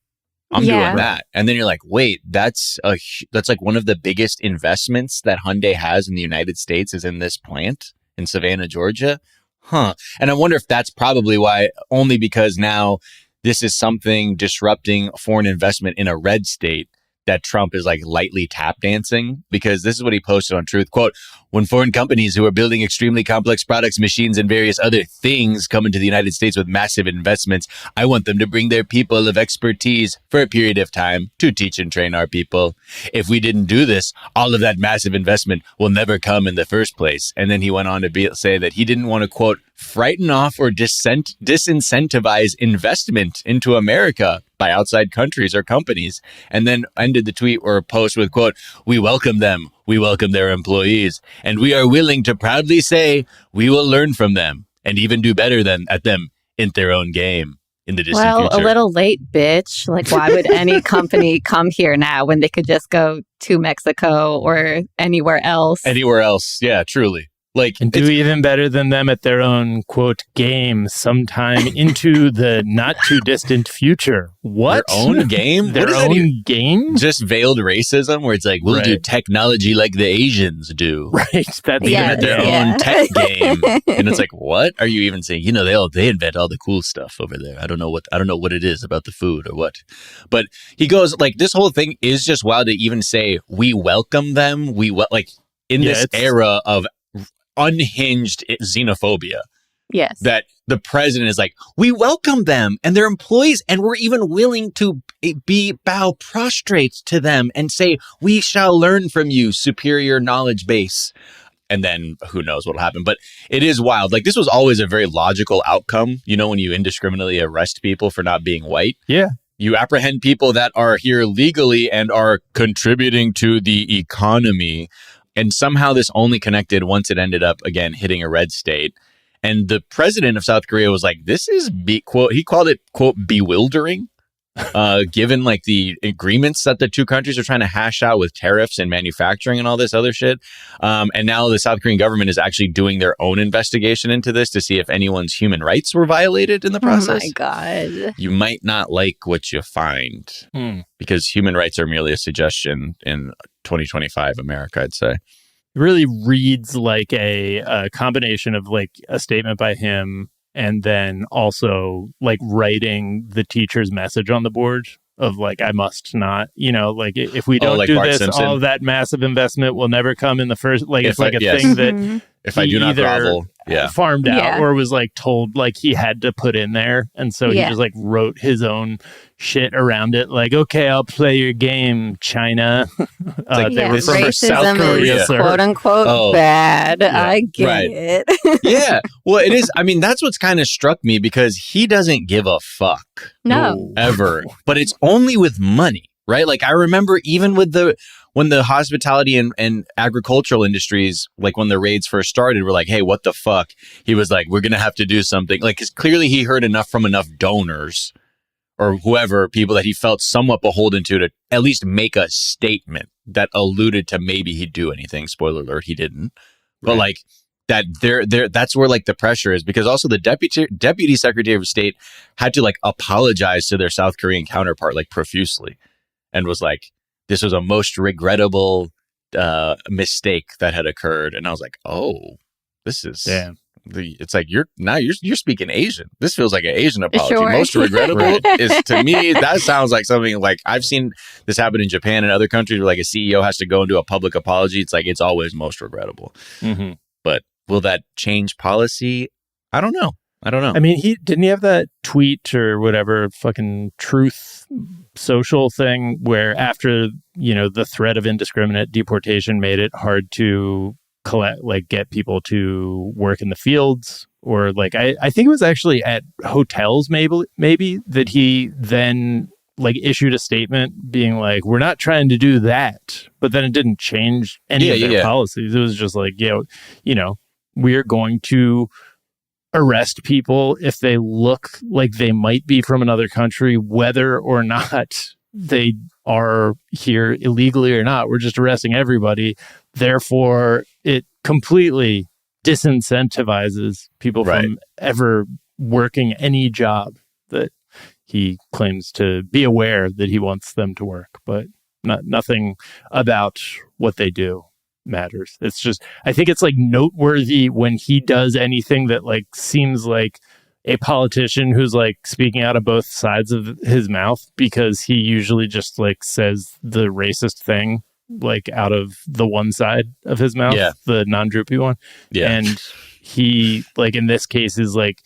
I'm doing that. And then you're like, wait, that's like one of the biggest investments that Hyundai has in the United States is in this plant in Savannah, Georgia. Huh. And I wonder if that's probably why, only because now this is something disrupting foreign investment in a red state, that Trump is like lightly tap dancing, because this is what he posted on Truth. Quote, when foreign companies who are building extremely complex products, machines, and various other things come into the United States with massive investments, I want them to bring their people of expertise for a period of time to teach and train our people. If we didn't do this, all of that massive investment will never come in the first place. And then he went on to say that he didn't want to, quote, frighten off or disincentivize investment into America by outside countries or companies. And then ended the tweet or post with, quote, we welcome them. We welcome their employees. And we are willing to proudly say we will learn from them and even do better at them in their own game in the distant future. A little late, bitch. Like, why would any company come here now when they could just go to Mexico or anywhere else? Anywhere else. Yeah, truly. Like, and do even better than them at their own, quote, game sometime into the not too distant future. What? Their own game? Their own game? Just veiled racism where it's like, we'll do technology like the Asians do. Right. That's even at their own tech game. And it's like, what are you even saying? You know, they invent all the cool stuff over there. I don't know what it is about the food or what. But he goes, like, this whole thing is just wild to even say we welcome them. In this era of unhinged xenophobia. Yes. That the president is like, we welcome them and their employees, and we're even willing to bow prostrate to them and say, we shall learn from you, superior knowledge base. And then who knows what'll happen. But it is wild. Like, this was always a very logical outcome. You know, when you indiscriminately arrest people for not being white. Yeah. You apprehend people that are here legally and are contributing to the economy. And somehow this only connected once it ended up, again, hitting a red state. And the president of South Korea was like, this is, quote, he called it, quote, bewildering, given like the agreements that the two countries are trying to hash out with tariffs and manufacturing and all this other shit. And now the South Korean government is actually doing their own investigation into this to see if anyone's human rights were violated in the process. Oh, my God. You might not like what you find because human rights are merely a suggestion in 2025 America, I'd say. It really reads like a combination of like a statement by him and then also like writing the teacher's message on the board of like, I must not, you know, like if we don't like do Bart this, Simpson. all of that massive investment will never come in the first, like it's like a yes. thing that If I do not grovel, farmed out Yeah. or was like told like he had to put in there. And so he Yeah. just like wrote his own shit around it. Like, okay, I'll play your game, China. They were from South Korea, is sir. quote unquote bad. I get Right. it. Yeah. Well, it is. I mean, that's what's kind of struck me because he doesn't give a fuck. No. Ever. But it's only with money, right? Like I remember even with when the hospitality and agricultural industries, like when the raids first started, were like, hey, what the fuck? He was like, we're going to have to do something. Like, because clearly he heard enough from enough donors or whoever, people that he felt somewhat beholden to at least make a statement that alluded to maybe he'd do anything. Spoiler alert, he didn't. But like that that's where like the pressure is, because also the deputy secretary of state had to like apologize to their South Korean counterpart like profusely and was like, this was a most regrettable mistake that had occurred. And I was like, oh, this is it's like you're speaking Asian. This feels like an Asian apology. Sure. Most regrettable is, to me, that sounds like something like I've seen this happen in Japan and other countries where like a CEO has to go and do a public apology. It's like it's always most regrettable. Mm-hmm. But will that change policy? I don't know. I mean, didn't he have that tweet or whatever fucking Truth Social thing where after, you know, the threat of indiscriminate deportation made it hard to get people to work in the fields, or like I think it was actually at hotels maybe that he then like issued a statement being like, we're not trying to do that, but then it didn't change any of their policies. It was just like, you know, we're going to arrest people if they look like they might be from another country, whether or not they are here illegally or not. We're just arresting everybody. Therefore, it completely disincentivizes people from ever working any job that he claims to be aware that he wants them to work, but nothing about what they do matters. It's just, I think it's like noteworthy when he does anything that like seems like a politician who's like speaking out of both sides of his mouth, because he usually just like says the racist thing like out of the one side of his mouth, the non-droopy one. And he, like in this case, is like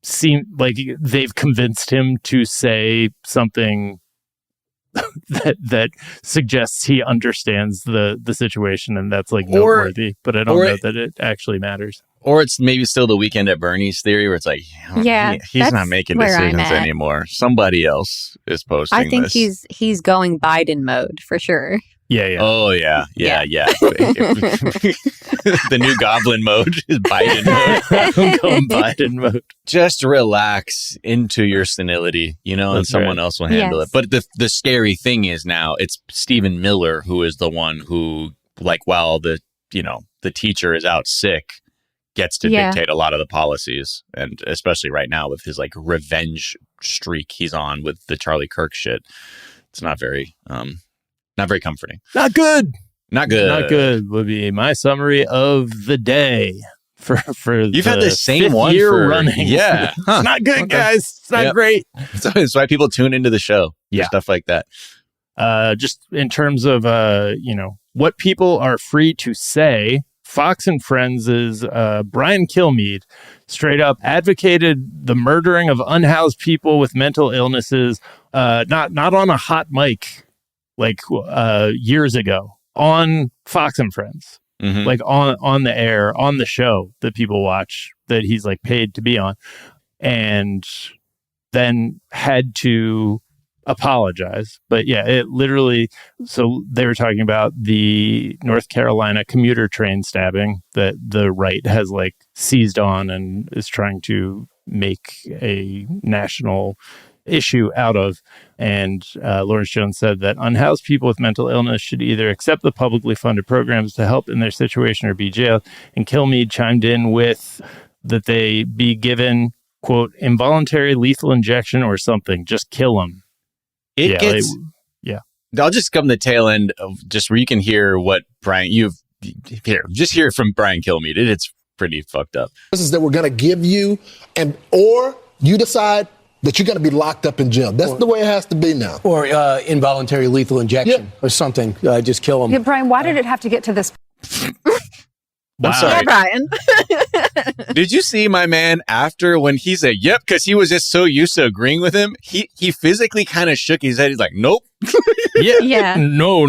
seem like they've convinced him to say something that suggests he understands the situation, and that's like noteworthy, but I don't know that it actually matters. Or it's maybe still the Weekend at Bernie's theory where it's like, he's not making decisions anymore. Somebody else is posting this. I think he's going Biden mode for sure. Yeah. Oh, yeah. The new goblin mode is Biden mode. I'm going Biden mode. Just relax into your senility, you know, and someone else will handle it. But the scary thing is now it's Stephen Miller who is the one who, like, while the teacher is out sick, gets to dictate a lot of the policies. And especially right now with his like revenge streak he's on with the Charlie Kirk shit. It's not very comforting. Not good would be my summary of the day for you've had the same one year for running. Yeah. It's not good, guys. It's not great. That's why people tune into the show. Stuff like that. Just in terms of what people are free to say Fox and Friends' Brian Kilmeade straight up advocated the murdering of unhoused people with mental illnesses, not on a hot mic like years ago, on Fox and Friends, like on the air, on the show that people watch, that he's like paid to be on, and then had to apologize. But yeah, it literally, so they were talking about the North Carolina commuter train stabbing that the right has like seized on and is trying to make a national issue out of. And Lawrence Jones said that unhoused people with mental illness should either accept the publicly funded programs to help in their situation or be jailed. And Kilmeade chimed in with that they be given, quote, involuntary lethal injection or something, just kill them. I'll just come the tail end of just where you can hear what Brian, just hear from Brian Kilmeade. It's pretty fucked up. This is that we're going to give you, or you decide that you're going to be locked up in jail. That's the way it has to be now. Or involuntary lethal injection or something. Just kill them. Yeah, Brian, why did it have to get to this? Wow. Yeah, Brian. Did you see my man after when he said, yep, because he was just so used to agreeing with him? He physically kind of shook his head. He's like, nope. Yeah. No.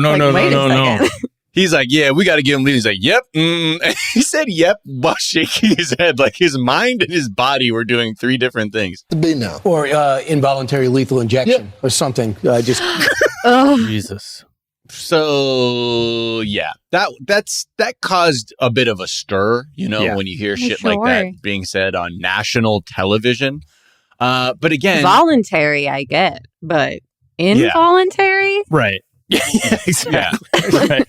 He's like, yeah, we got to give him leave. He's like, yep. And he said, yep, while shaking his head. Like his mind and his body were doing three different things. To be now. Or involuntary lethal injection or something. Just. Jesus. So yeah, that caused a bit of a stir, when you hear shit like that being said on national television. But again, voluntary, I get, but involuntary, right? Yeah, exactly. Yeah. Right.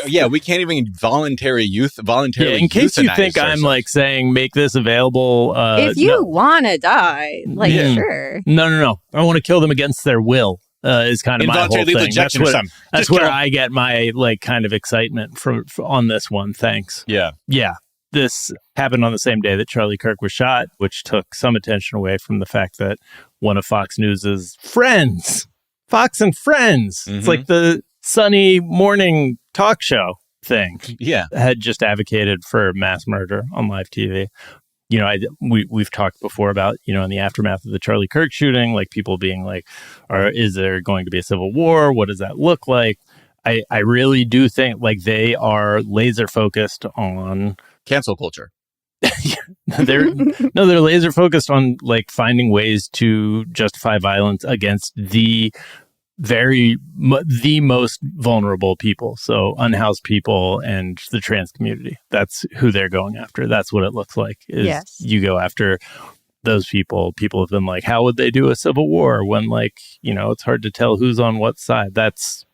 Yeah, we can't even voluntarily. In case you think I'm like saying make this available, if you want to die, sure. No. I want to kill them against their will. Is kind of my whole thing. That's where I get my like kind of excitement from on this one. Thanks. Yeah. This happened on the same day that Charlie Kirk was shot, which took some attention away from the fact that one of Fox News's friends, Fox and Friends, it's like the Sunday morning talk show thing. Yeah, had just advocated for mass murder on live TV. We've talked before about, in the aftermath of the Charlie Kirk shooting, like people being like, is there going to be a civil war? What does that look like? I really do think like they are laser focused on cancel culture. They're laser focused on like finding ways to justify violence against the most vulnerable people. So unhoused people and the trans community. That's who they're going after. That's what it looks like. You go after those people. People have been like, how would they do a civil war when it's hard to tell who's on what side? That's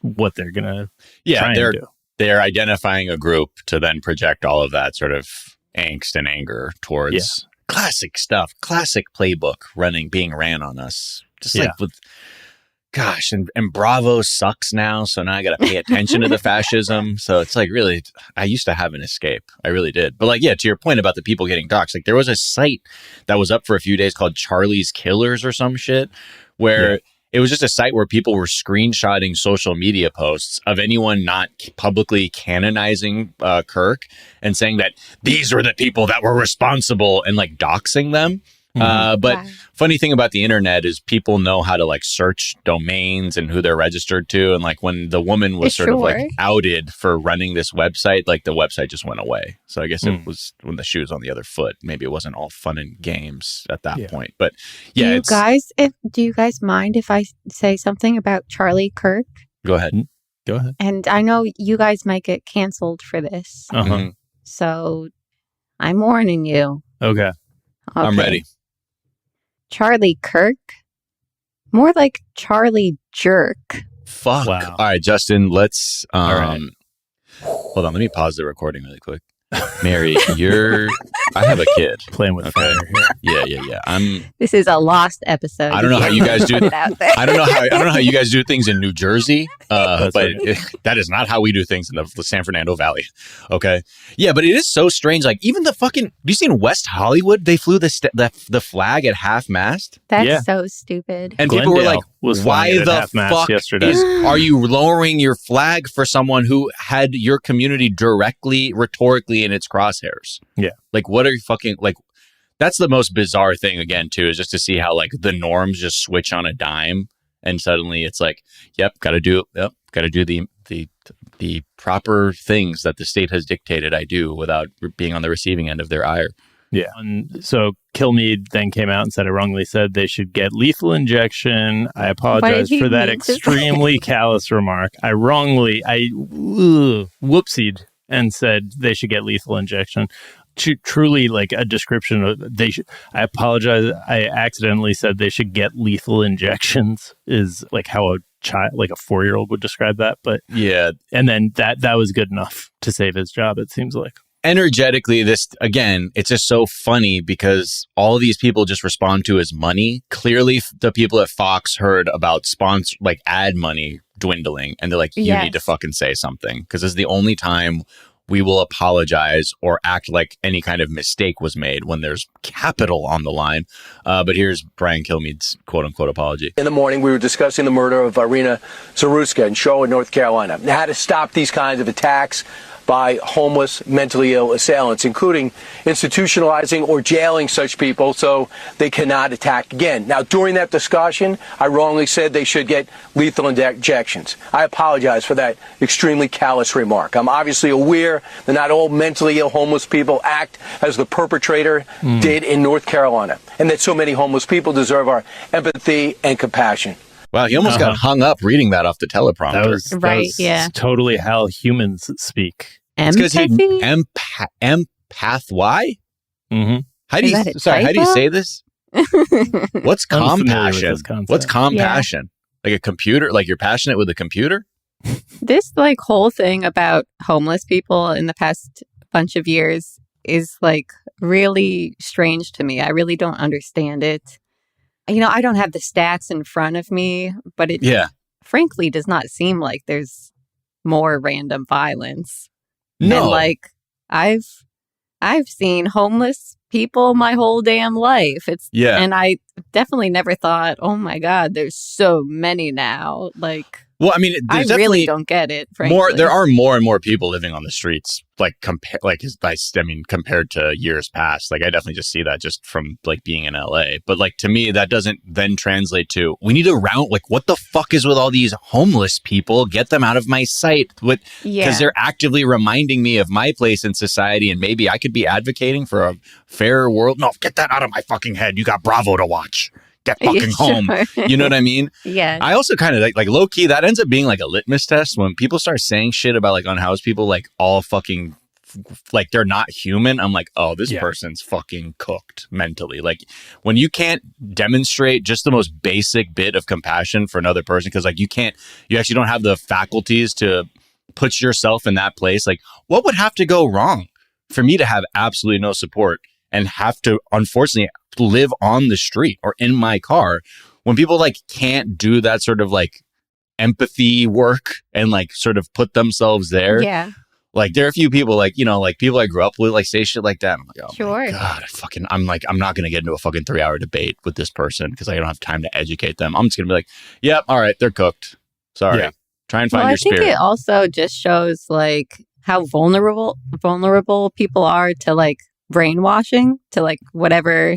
what they're going to try and do. They're identifying a group to then project all of that sort of angst and anger towards classic stuff, classic playbook being ran on us. Just like with... Gosh, and Bravo sucks now, so now I got to pay attention to the fascism. So it's like really, I used to have an escape. I really did. But to your point about the people getting doxxed, like there was a site that was up for a few days called Charlie's Killers or some shit, where it was just a site where people were screenshotting social media posts of anyone not publicly canonizing Kirk and saying that these were the people that were responsible and like doxing them. But funny thing about the internet is people know how to like search domains and who they're registered to. And like when the woman was sort of like outed for running this website, like the website just went away. So I guess it was when the shoe was on the other foot. Maybe it wasn't all fun and games at that point. But yeah, do you guys mind if I say something about Charlie Kirk? Go ahead. And I know you guys might get canceled for this. So I'm warning you. Okay. I'm ready. Charlie Kirk? More like Charlie Jerk. Fuck. Wow. All right, Justin, let's hold on, let me pause the recording really quick. Mary, you're I have a kid playing with fire here. Yeah. This is a lost episode. I don't know how you guys do it out there. I don't know how you guys do things in New Jersey, but that is not how we do things in the San Fernando Valley. Okay, yeah, but it is so strange. Like even the fucking. Do you see in West Hollywood they flew the flag at half mast? That's so stupid. And Glendale people were like, why the fuck yesterday. are you lowering your flag for someone who had your community directly, rhetorically in its crosshairs? Yeah. Like, what are you fucking, like, that's the most bizarre thing, again, too, is just to see how, like, the norms just switch on a dime, and suddenly it's like, gotta do the proper things that the state has dictated I do without being on the receiving end of their ire. Yeah. And so Kilmeade then came out and said, I wrongly said they should get lethal injection. I apologize for that extremely callous remark. I whoopsied and said they should get lethal injection. Truly like a description of I apologize. I accidentally said they should get lethal injections is like how a child, like a 4-year-old would describe that. But yeah. And then that was good enough to save his job, it seems like. Energetically, this again, it's just so funny because all these people just respond to as money. Clearly, the people at Fox heard about ad money dwindling, and they're like, "You need to fucking say something," because this is the only time we will apologize or act like any kind of mistake was made when there's capital on the line. But here's Brian Kilmeade's quote-unquote apology. In the morning, we were discussing the murder of Irina Zaruska in Charlotte, North Carolina, and how to stop these kinds of attacks by homeless, mentally ill assailants, including institutionalizing or jailing such people so they cannot attack again. Now, during that discussion, I wrongly said they should get lethal injections. I apologize for that extremely callous remark. I'm obviously aware that not all mentally ill homeless people act as the perpetrator did in North Carolina, and that so many homeless people deserve our empathy and compassion. Wow, he almost got hung up reading that off the teleprompter. That was totally how humans speak. Empathy? Empath. Why? Mm-hmm. How do you say this? What's compassion? What's compassion? Like a computer? Like you're passionate with a computer? This like whole thing about homeless people in the past bunch of years is like really strange to me. I really don't understand it. You know, I don't have the stats in front of me, but it frankly does not seem like there's more random violence. No. And like I've seen homeless people my whole damn life. And I definitely never thought, oh my God, there's so many now. Like, well, I mean, I really don't get it. Frankly. There are more and more people living on the streets, compared to years past. Like, I definitely just see that just from like being in LA. But like to me, that doesn't then translate to we need to what the fuck is with all these homeless people? Get them out of my sight. Because they're actively reminding me of my place in society, and maybe I could be advocating for a fairer world. No, get that out of my fucking head. You got Bravo to watch. Get fucking home. You know what I mean? Yeah. I also kind of like low key, that ends up being like a litmus test when people start saying shit about like unhoused people, like all fucking like they're not human. I'm like, oh, this person's fucking cooked mentally. Like when you can't demonstrate just the most basic bit of compassion for another person, because like you actually don't have the faculties to put yourself in that place. Like what would have to go wrong for me to have absolutely no support and have to, unfortunately, live on the street or in my car when people like can't do that sort of like empathy work and like sort of put themselves there. Yeah. Like there are a few people like, you know, like people I grew up with like say shit like that. I'm like, oh my God, I'm not going to get into a fucking 3-hour debate with this person because I don't have time to educate them. I'm just going to be like, yep, all right, they're cooked. Sorry. Yeah. Try and find your spirit. I think it also just shows like how vulnerable people are to like brainwashing, to like whatever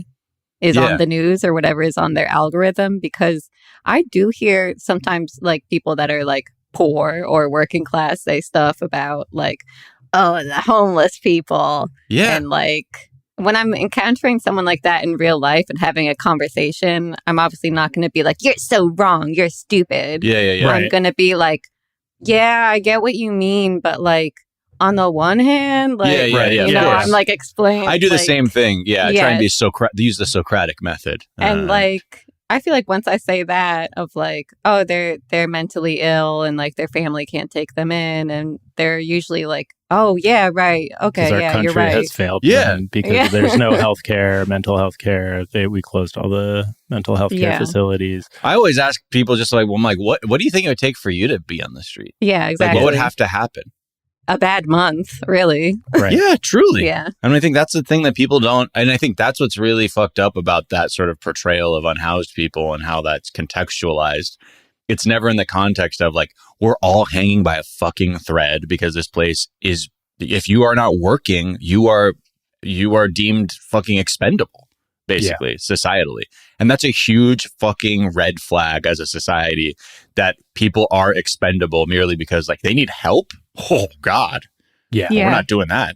is on the news or whatever is on their algorithm, because I do hear sometimes like people that are like poor or working class say stuff about like, oh, the homeless people. Yeah. And like when I'm encountering someone like that in real life and having a conversation, I'm obviously not going to be like, you're so wrong, you're stupid. Yeah. I'm going to be like, yeah, I get what you mean, but like on the one hand, like, you know, I'm like explaining. I do the same thing. Yeah. Try and be use the Socratic method. And like, I feel like once I say that of like, oh, they're mentally ill and like their family can't take them in, and they're usually like, oh yeah, right, okay, our yeah, country you're right. has failed Yeah. them because there's no health care, mental health care. We closed all the mental health care facilities. I always ask people just like, well, I'm like, what do you think it would take for you to be on the street? Yeah, exactly. Like, what would have to happen? A bad month, really. Right. Yeah, truly. Yeah. I think that's the thing that people don't, and I think that's what's really fucked up about that sort of portrayal of unhoused people and how that's contextualized. It's never in the context of like, we're all hanging by a fucking thread because this place is, if you are not working, you are deemed fucking expendable, basically, societally. And that's a huge fucking red flag as a society, that people are expendable merely because like they need help. Oh God. Yeah. We're not doing that.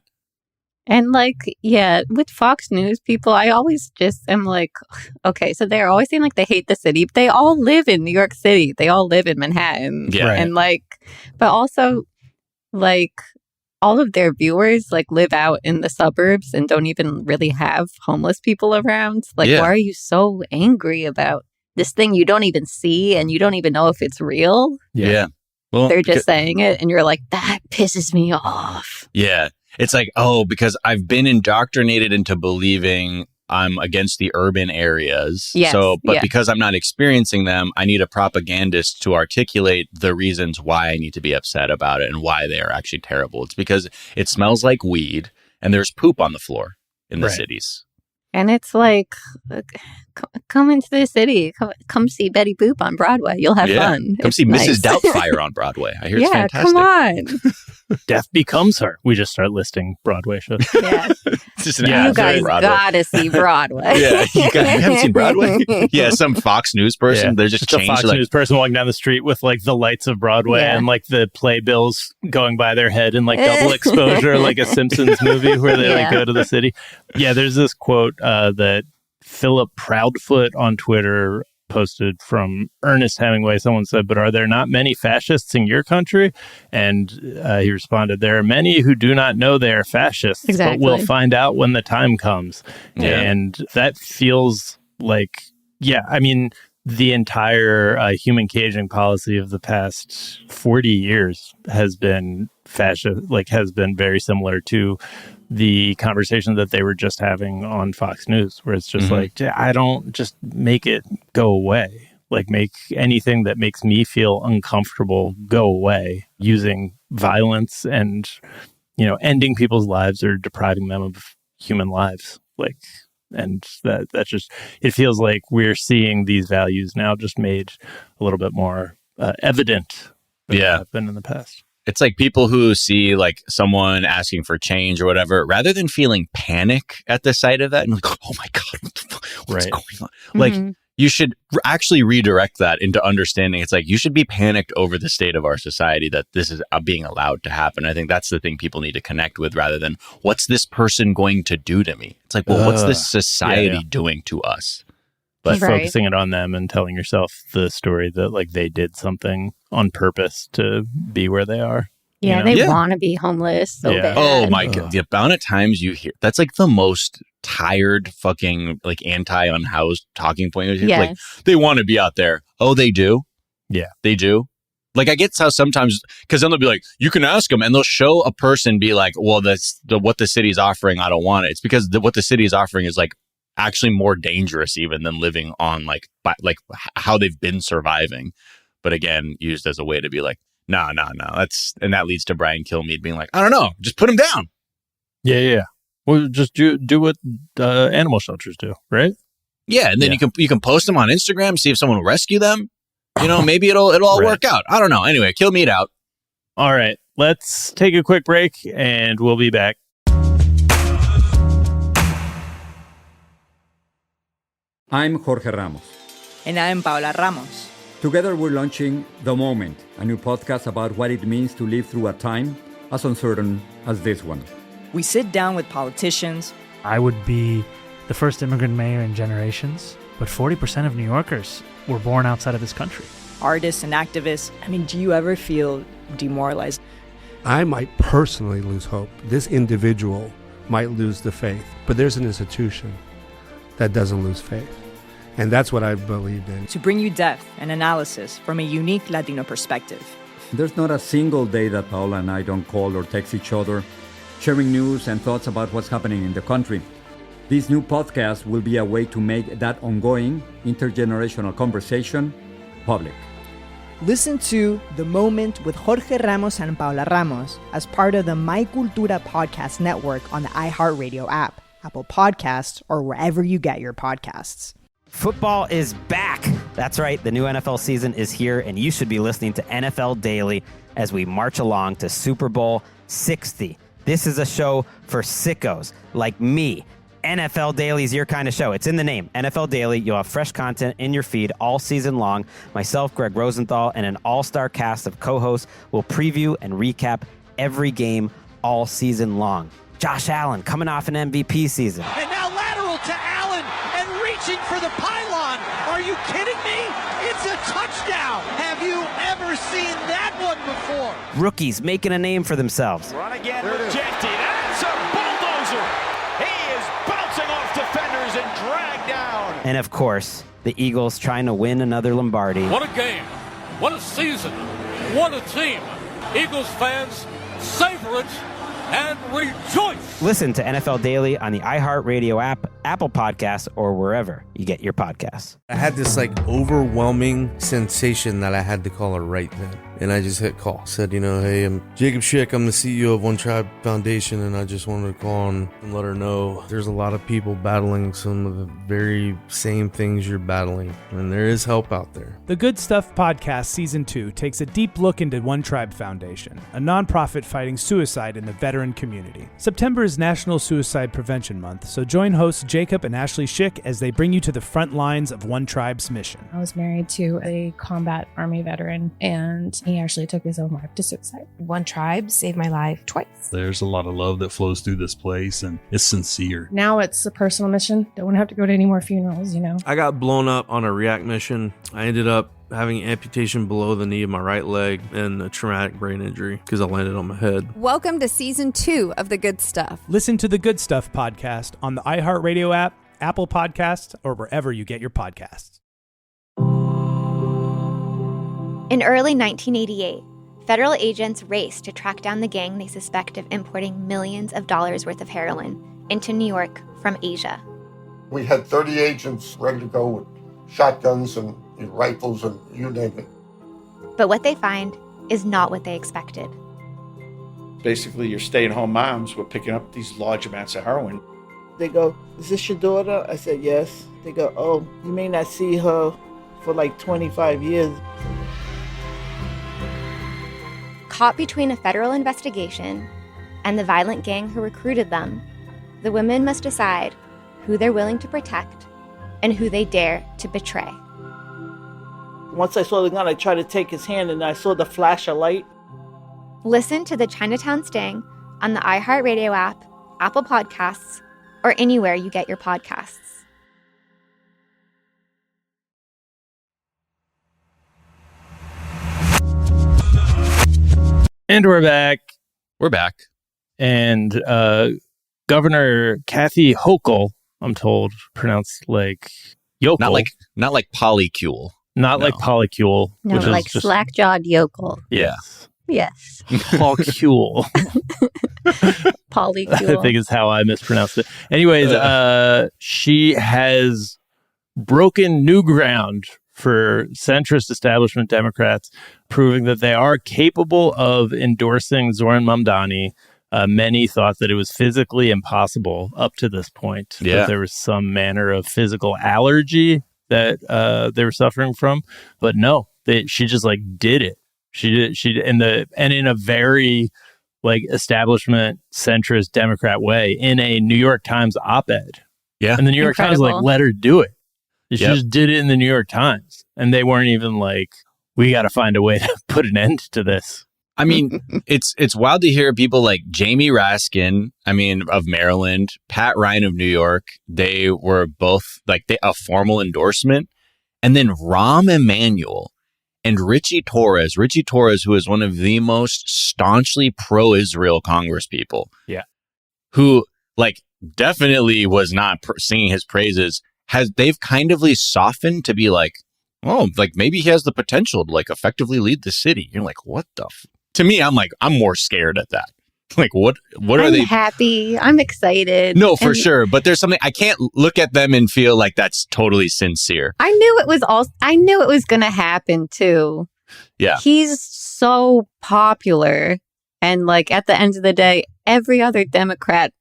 And like, yeah, with Fox News people, I always just am like, okay, so they're always saying like they hate the city, but they all live in New York City. They all live in Manhattan. Yeah. And like, but also like all of their viewers like live out in the suburbs and don't even really have homeless people around. Like, why are you so angry about this thing you don't even see and you don't even know if it's real? Yeah. Well, they're just saying it and you're like, that pisses me off. Yeah. It's like, oh, because I've been indoctrinated into believing I'm against the urban areas. Yes, But because I'm not experiencing them, I need a propagandist to articulate the reasons why I need to be upset about it and why they are actually terrible. It's because it smells like weed and there's poop on the floor in the cities. And it's like, come into the city. Come see Betty Boop on Broadway. You'll have fun. Come see Mrs. Doubtfire on Broadway. I hear it's fantastic. Come on. Death Becomes Her. We just start listing Broadway shows. Yeah. It's just an You guys gotta see Broadway. You haven't seen Broadway? Yeah, some Fox News person. They're just a changed. Fox News person walking down the street with like the lights of Broadway and like the playbills going by their head in like double exposure, like a Simpsons movie where they like go to the city. Yeah, there's this quote that Philip Proudfoot on Twitter posted from Ernest Hemingway. Someone said, but are there not many fascists in your country? And he responded, there are many who do not know they are fascists, but will find out when the time comes. Yeah. And that feels like, the entire human caging policy of the past 40 years has been fascist, has been very similar to the conversation that they were just having on Fox News, where it's just like, I don't just make it go away. Like, make anything that makes me feel uncomfortable go away using violence and, ending people's lives or depriving them of human lives. And that's just, it feels like we're seeing these values now just made a little bit more evident than they have been in the past. It's like people who see like someone asking for change or whatever, rather than feeling panic at the sight of that and like, oh my God, what the fuck, what's going on? Like, you should actually redirect that into understanding. It's like, you should be panicked over the state of our society that this is being allowed to happen. I think that's the thing people need to connect with, rather than what's this person going to do to me? It's like, well, what's this society doing to us? But focusing it on them and telling yourself the story that like they did something on purpose to be where they are. Yeah, they want to be homeless so bad. Oh my God. The amount of times you hear, that's like the most tired fucking like anti-unhoused talking point. Yes. Like, they want to be out there. Oh, they do? Yeah. They do? Like, I get how sometimes, because then they'll be like, you can ask them, and they'll show a person be like, well, that's what the city's offering. I don't want it. It's because what the city is offering is like actually more dangerous even than living on like how they've been surviving. But again, used as a way to be like, no. And that leads to Brian Kilmeade being like, I don't know, just put him down. Yeah. Well, just do what animal shelters do, right? Yeah, and then you can post them on Instagram, see if someone will rescue them. Maybe it'll all work out. I don't know. Anyway, Kilmeade out. All right, let's take a quick break, and we'll be back. I'm Jorge Ramos. And I'm Paula Ramos. Together we're launching The Moment, a new podcast about what it means to live through a time as uncertain as this one. We sit down with politicians. I would be the first immigrant mayor in generations, but 40% of New Yorkers were born outside of this country. Artists and activists. Do you ever feel demoralized? I might personally lose hope. This individual might lose the faith, but there's an institution that doesn't lose faith. And that's what I've believed in. To bring you depth and analysis from a unique Latino perspective. There's not a single day that Paola and I don't call or text each other, sharing news and thoughts about what's happening in the country. This new podcast will be a way to make that ongoing intergenerational conversation public. Listen to The Moment with Jorge Ramos and Paola Ramos as part of the My Cultura podcast network on the iHeartRadio app, Apple Podcasts, or wherever you get your podcasts. Football is back. That's right. The new NFL season is here, and you should be listening to NFL Daily as we march along to Super Bowl 60. This is a show for sickos like me. NFL Daily is your kind of show. It's in the name, NFL Daily. You'll have fresh content in your feed all season long. Myself, Greg Rosenthal, and an all-star cast of co-hosts will preview and recap every game all season long. Josh Allen coming off an MVP season. And now lateral to Allen and reaching for the pylon. Are you kidding me? It's a touchdown. Have you ever seen that one before? Rookies making a name for themselves. Run again, rejected. That's a bulldozer. He is bouncing off defenders and dragged down. And of course, the Eagles trying to win another Lombardi. What a game. What a season. What a team. Eagles fans, savor it and rejoice. Listen to NFL Daily on the iHeartRadio app, Apple Podcasts, or wherever you get your podcasts. I had this overwhelming sensation that I had to call her right then. And I just hit call. Said, hey, I'm Jacob Schick. I'm the CEO of One Tribe Foundation. And I just wanted to call and let her know there's a lot of people battling some of the very same things you're battling. And there is help out there. The Good Stuff Podcast Season 2 takes a deep look into One Tribe Foundation, a nonprofit fighting suicide in the veteran community. September is National Suicide Prevention Month, so join hosts Jacob and Ashley Schick as they bring you to the front lines of One Tribe's mission. I was married to a combat Army veteran, and he actually took his own life to suicide. One Tribe saved my life twice. There's a lot of love that flows through this place, and it's sincere. Now it's a personal mission. Don't want to have to go to any more funerals, I got blown up on a react mission. I ended up having amputation below the knee of my right leg and a traumatic brain injury because I landed on my head. Welcome to Season 2 of The Good Stuff. Listen to The Good Stuff podcast on the iHeartRadio app, Apple Podcasts, or wherever you get your podcasts. In early 1988, federal agents raced to track down the gang they suspect of importing millions of dollars worth of heroin into New York from Asia. We had 30 agents ready to go with shotguns and rifles and you name it. But what they find is not what they expected. Basically, your stay-at-home moms were picking up these large amounts of heroin. They go, "Is this your daughter?" I said, "Yes." They go, "Oh, you may not see her for 25 years." Caught between a federal investigation and the violent gang who recruited them, the women must decide who they're willing to protect and who they dare to betray. Once I saw the gun, I tried to take his hand and I saw the flash of light. Listen to the Chinatown Sting on the iHeartRadio app, Apple Podcasts, or anywhere you get your podcasts. And we're back. We're back. And Governor Kathy Hochul, I'm told, pronounced like yokel. Not like polycule. Not like polycule. No, which like is just, slack-jawed yokel. Yes. Yes. Polycule. Polycule. I think is how I mispronounced it. Anyways, she has broken new ground for centrist establishment Democrats, proving that they are capable of endorsing Zohran Mamdani. Many thought that it was physically impossible up to this point. Yeah. That there was some manner of physical allergy that they were suffering from, but no, she just did it. She in a very establishment centrist Democrat way in a New York Times op-ed. Yeah, and the New York Times let her do it. She just did it in the New York Times, and they weren't even we got to find a way to put an end to this. I mean, it's wild to hear people like Jamie Raskin, of Maryland, Pat Ryan of New York. They were both a formal endorsement. And then Rahm Emanuel and Richie Torres, who is one of the most staunchly pro-Israel congresspeople. Yeah. Who definitely was not singing his praises they've kind of softened to be like, oh, like maybe he has the potential to like effectively lead the city. You're like, what the? To me, I'm more scared at that. Like, what are they? I'm happy. I'm excited. No, for sure. But there's something I can't look at them and feel like that's totally sincere. I knew it was going to happen too. Yeah. He's so popular. And like at the end of the day, every other Democrat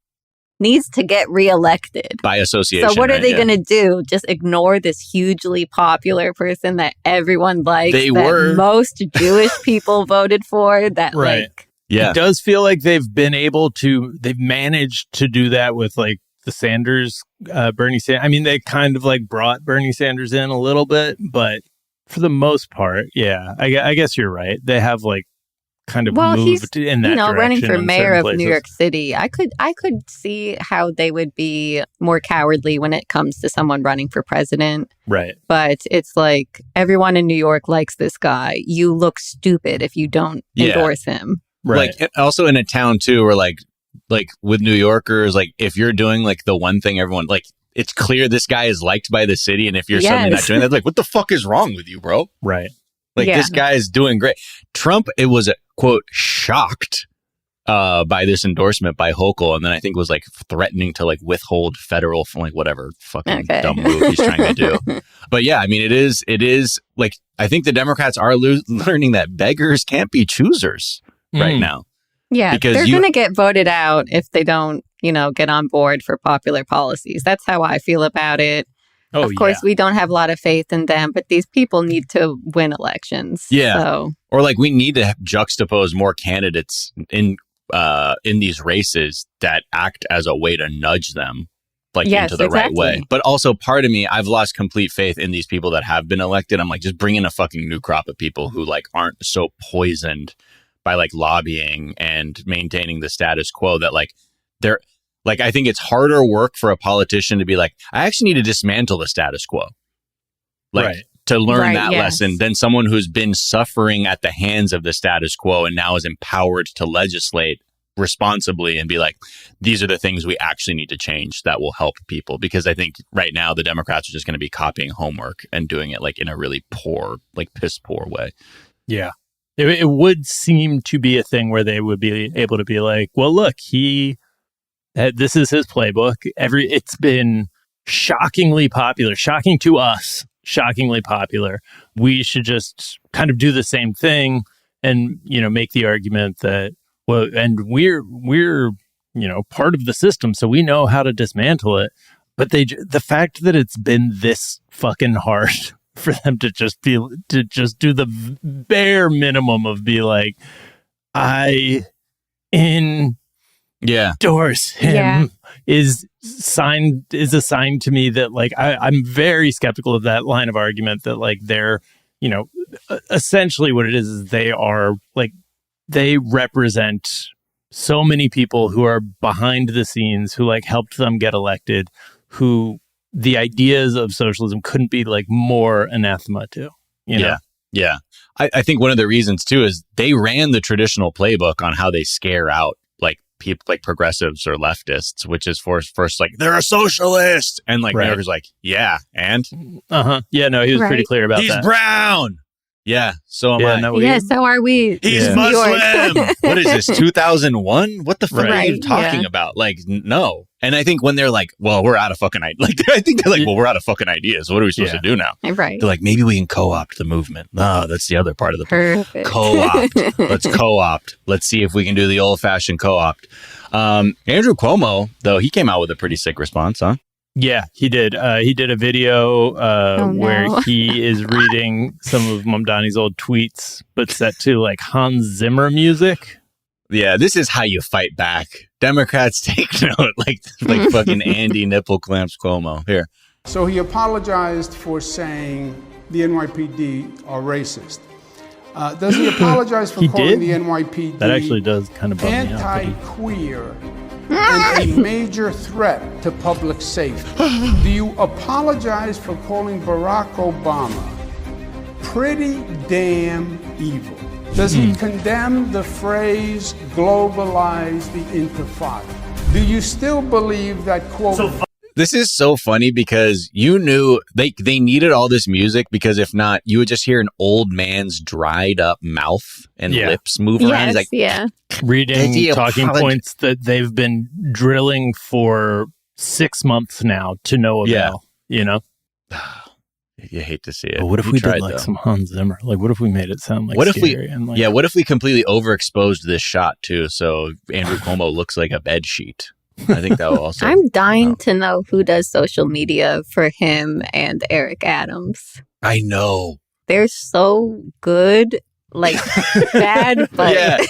needs to get reelected. By association. So what are they going to do? Just ignore this hugely popular person that everyone likes? Most Jewish people voted for? That like... Yeah. It does feel like they've managed to do that with like the Sanders, Bernie Sanders. I mean, they kind of like brought Bernie Sanders in a little bit, but for the most part, yeah, I guess you're right. They have like kind of moved in that direction. Running for mayor of New York City, I could see how they would be more cowardly when it comes to someone running for president. Right. But it's like everyone in New York likes this guy. You look stupid if you don't endorse him. Right. Like also in a town too, where like with New Yorkers, like if you're doing like the one thing everyone like, it's clear this guy is liked by the city, and if you're suddenly not doing that, like what the fuck is wrong with you, bro? Right. Like this guy is doing great. Trump, it was quote shocked by this endorsement by Hochul, and then I think was like threatening to like withhold federal from like whatever fucking dumb move he's trying to do. But yeah, I mean it is like I think the Democrats are learning that beggars can't be choosers. Right now. Yeah, because they're going to get voted out if they don't, get on board for popular policies. That's how I feel about it. Of course, we don't have a lot of faith in them, but these people need to win elections. Yeah. So. Or like we need to juxtapose more candidates in these races that act as a way to nudge them into the right way. But also part of me, I've lost complete faith in these people that have been elected. I'm like, just bring in a fucking new crop of people who like aren't so poisoned by like lobbying and maintaining the status quo that like they're like, I think it's harder work for a politician to be like, I actually need to dismantle the status quo. Like to learn that lesson than someone who's been suffering at the hands of the status quo and now is empowered to legislate responsibly and be like, these are the things we actually need to change that will help people. Because I think right now the Democrats are just going to be copying homework and doing it like in a really poor, like piss poor way. Yeah. It would seem to be a thing where they would be able to be like, well, look, this is his playbook. It's been shockingly popular, shocking to us, shockingly popular. We should just kind of do the same thing and, make the argument that, well, and we're part of the system, so we know how to dismantle it. But the fact that it's been this fucking hard for them to just do the bare minimum of be like, I endorse him is a sign to me that like I'm very skeptical of that line of argument that like they're essentially what it is they are like they represent so many people who are behind the scenes who like helped them get elected, who the ideas of socialism couldn't be like more anathema to, Yeah. I think one of the reasons too is they ran the traditional playbook on how they scare out like people like progressives or leftists, which is first like they're a socialist, and like New Yorker's like, yeah, and yeah, no, he was pretty clear about that. He's brown. Yeah, so am I. No, so are we. He's Muslim. What is this, 2001? What the fuck are you talking about? Like, no. And I think when they're like, well, we're out of fucking ideas. Like, I think they're like, well, we're out of fucking ideas. What are we supposed to do now? Right. They're like, maybe we can co-opt the movement. No, that's the other part of the Perfect. Co-opt. Let's co-opt. Let's see if we can do the old-fashioned co-opt. Andrew Cuomo, though, he came out with a pretty sick response, huh? Yeah, he did. He did a video where he is reading some of Mamdani's old tweets, but set to like Hans Zimmer music. Yeah, this is how you fight back. Democrats take note, like fucking Andy Nipple Clamps Cuomo. Here. So he apologized for saying the NYPD are racist. Does he apologize for calling the NYPD that actually does kind of bum me out, anti-queer and a major threat to public safety? Do you apologize for calling Barack Obama pretty damn evil? Does he condemn the phrase globalize the intifada? Do you still believe that, quote... This is so funny because you knew they needed all this music because if not, you would just hear an old man's dried up mouth and lips move around. He's like, reading talking points that they've been drilling for 6 months now to no avail. You know, you hate to see it. But what if we did like some Hans Zimmer? Like, what if we made it sound like what scary? If we? What if we completely overexposed this shot too? So Andrew Cuomo looks like a bed sheet. I think that will also. I'm dying to know who does social media for him and Eric Adams. I know. They're so good, like bad, but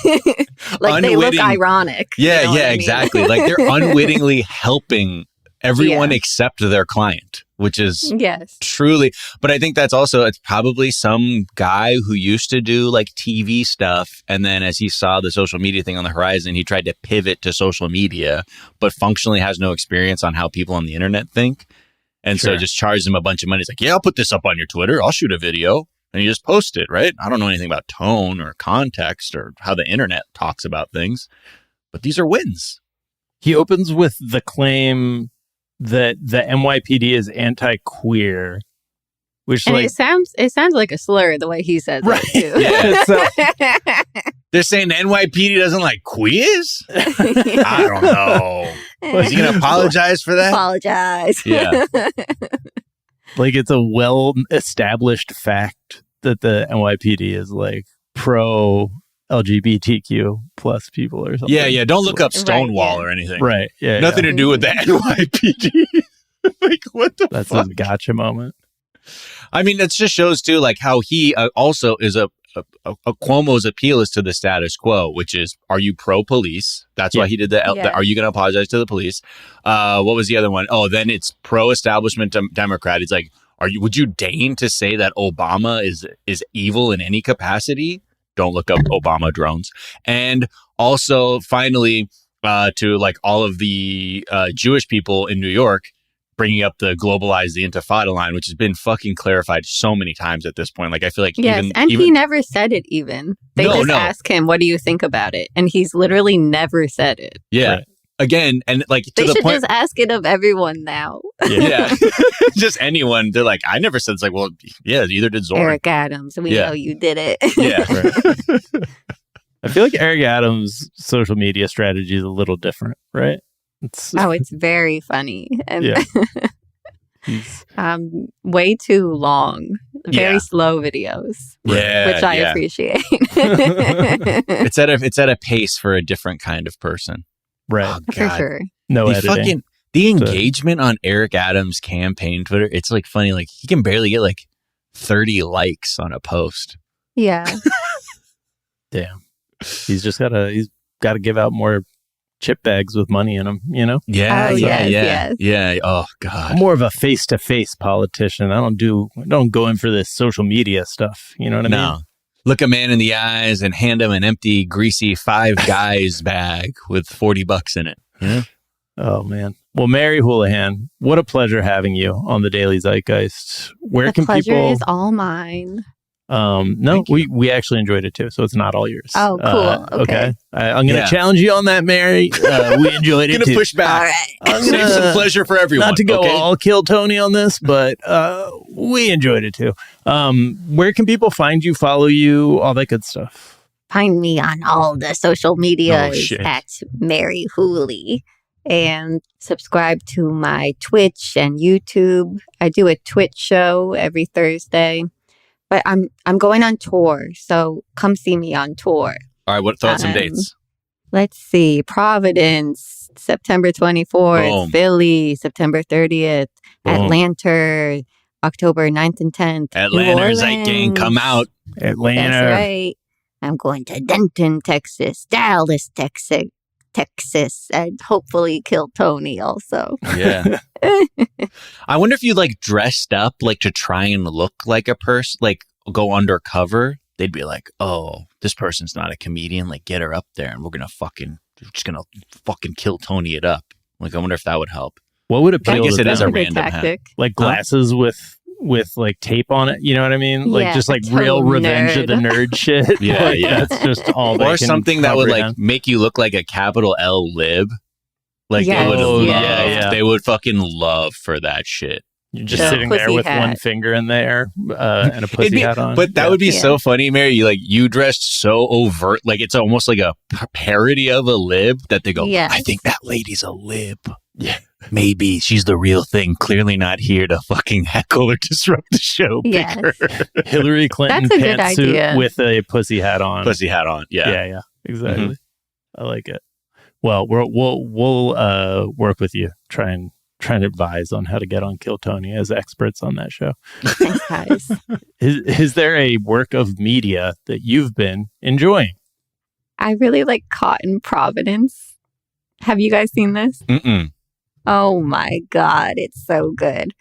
like they look ironic. Yeah, you know what I mean? exactly. Like they're unwittingly helping everyone except their client, which is truly. But I think that's also, it's probably some guy who used to do like TV stuff. And then as he saw the social media thing on the horizon, he tried to pivot to social media, but functionally has no experience on how people on the internet think. And so just charged him a bunch of money. He's like, yeah, I'll put this up on your Twitter. I'll shoot a video. And you just post it, right? I don't know anything about tone or context or how the internet talks about things. But these are wins. He opens with the claim that the NYPD is anti-queer, which and it sounds like a slur the way he says Yeah. it too. They're saying the NYPD doesn't like queers? I don't know. Is he going to apologize for that? Apologize. Yeah. Like it's a well-established fact that the NYPD is like pro LGBTQ plus people or something. Yeah. Don't look up Stonewall or anything. Right. Yeah. Nothing to do with the NYPD. Like, what the That's fuck? a gotcha moment. I mean, it just shows, too, like how he also is a Cuomo's appeal is to the status quo, which is, are you pro-police? That's why he did the are you going to apologize to the police? What was the other one? Oh, then it's pro-establishment Democrat. It's like, would you deign to say that Obama is evil in any capacity? Don't look up Obama drones. And also, finally, to like all of the Jewish people in New York, bringing up the globalize the Intifada line, which has been fucking clarified so many times at this point. Like, I feel like and he never said it even. They just ask him, what do you think about it? And he's literally never said it. Yeah. Right. Again, and like to they the should point, just ask it of everyone now. Yeah. Just anyone. They're like, I never said. It's like, well, yeah, either did Zohran. Eric Adams, we know you did it. Yeah. Right. I feel like Eric Adams' social media strategy is a little different, right? It's very funny and way too long. Very slow videos, which I appreciate. It's at a pace for a different kind of person, right? Oh, for sure. No editing. The engagement on Eric Adams' campaign Twitter, it's like funny. Like he can barely get like 30 likes on a post. Yeah. Damn. He's got to give out more chip bags with money in them, you know? Yeah. Oh God. I'm more of a face-to-face politician. I don't go in for this social media stuff. You know what I mean? Look a man in the eyes and hand him an empty, greasy Five Guys bag with $40 in it. You know? Oh man. Well, Mary Houlihan, what a pleasure having you on the Daily Zeitgeist. Where can pleasure people? Is all mine. No, we actually enjoyed it too, so it's not all yours. Oh, cool. Okay. I'm going to challenge you on that, Mary. We enjoyed it too. Going to push back. All right. I'm Save some pleasure for everyone. Not to go all kill Tony on this, but we enjoyed it too. Where can people find you, follow you, all that good stuff? Find me on all the social media at Mary Hooley. And subscribe to my Twitch and YouTube. I do a Twitch show every Thursday. But I'm going on tour, so come see me on tour. All right, what thoughts and dates? Let's see. Providence, September 24th. Boom. Philly, September 30th. Boom. Atlanta, October 9th and 10th. Atlanta, Zeit Gang, come out. Atlanta. That's right. I'm going to Denton, Texas, Dallas, Texas, and hopefully kill Tony also. Yeah. I wonder if you like dressed up like to try and look like a person, like go undercover. They'd be like, oh, this person's not a comedian. Like get her up there and we're just gonna fucking kill Tony it up. Like I wonder if that would help. What would appeal? I guess it is a random tactic. Like glasses with like tape on it, you know what I mean? Like just like total real Revenge of the Nerd shit. Yeah, like, yeah. That's just all. Or something that would like make you look like a capital L lib. Like Yes. they would fucking love for that shit. You're just sitting there with one finger in the air and a pussy hat on. But that would be so funny, Mary. You dressed so overt, like it's almost like a parody of a lib that they go, Yes. I think that lady's a lib. Yeah. Maybe she's the real thing. Clearly not here to fucking heckle or disrupt the show. Yes. Pick her. Hillary Clinton That's a good idea. pantsuit with a pussy hat on. Pussy hat on. Yeah. Yeah. Exactly. I like it. Well, we'll work with you. Trying to advise on how to get on Kill Tony as experts on that show. Thanks, guys. Is there a work of media that you've been enjoying? I really like Caught in Providence. Have you guys seen this? Mm-mm. Oh my God, it's so good.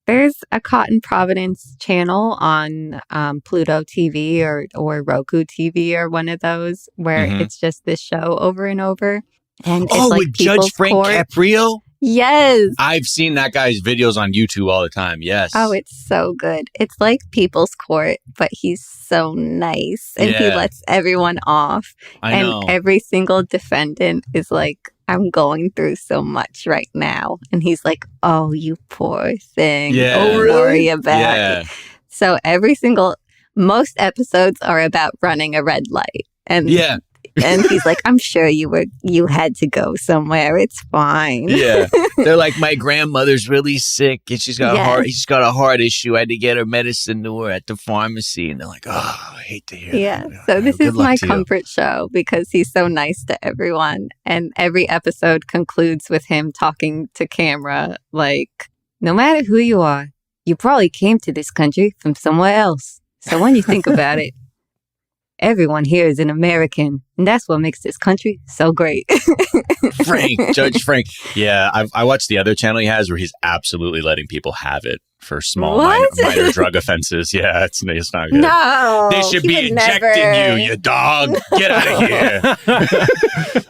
There's a Caught in Providence channel on Pluto TV or Roku TV or one of those where it's just this show over and over. And it's like with Judge People's Frank Court. Caprio? Yes. I've seen that guy's videos on YouTube all the time. Yes. Oh, it's so good. It's like People's Court, but he's so nice and he Yeah. lets everyone off. I know. And every single defendant is like, I'm going through so much right now. And he's like, oh, you poor thing. Yeah. Don't Oh, really? worry about Yeah. it. So most episodes are about running a red light. And Yeah. and he's like, I'm sure you had to go somewhere. It's fine. Yeah. They're like, my grandmother's really sick and she's got she's got a heart issue. I had to get her medicine to her at the pharmacy. And they're like, oh, I hate to hear that. So this Good is luck my to you. comfort show because he's so nice to everyone. And every episode concludes with him talking to camera like, no matter who you are, you probably came to this country from somewhere else. So when you think about it, everyone here is an American, and that's what makes this country so great. Judge Frank. Yeah, I watched the other channel he has where he's absolutely letting people have it for small minor drug offenses. Yeah, it's not good. No, they should he be would injecting never. you dog. Get out of here.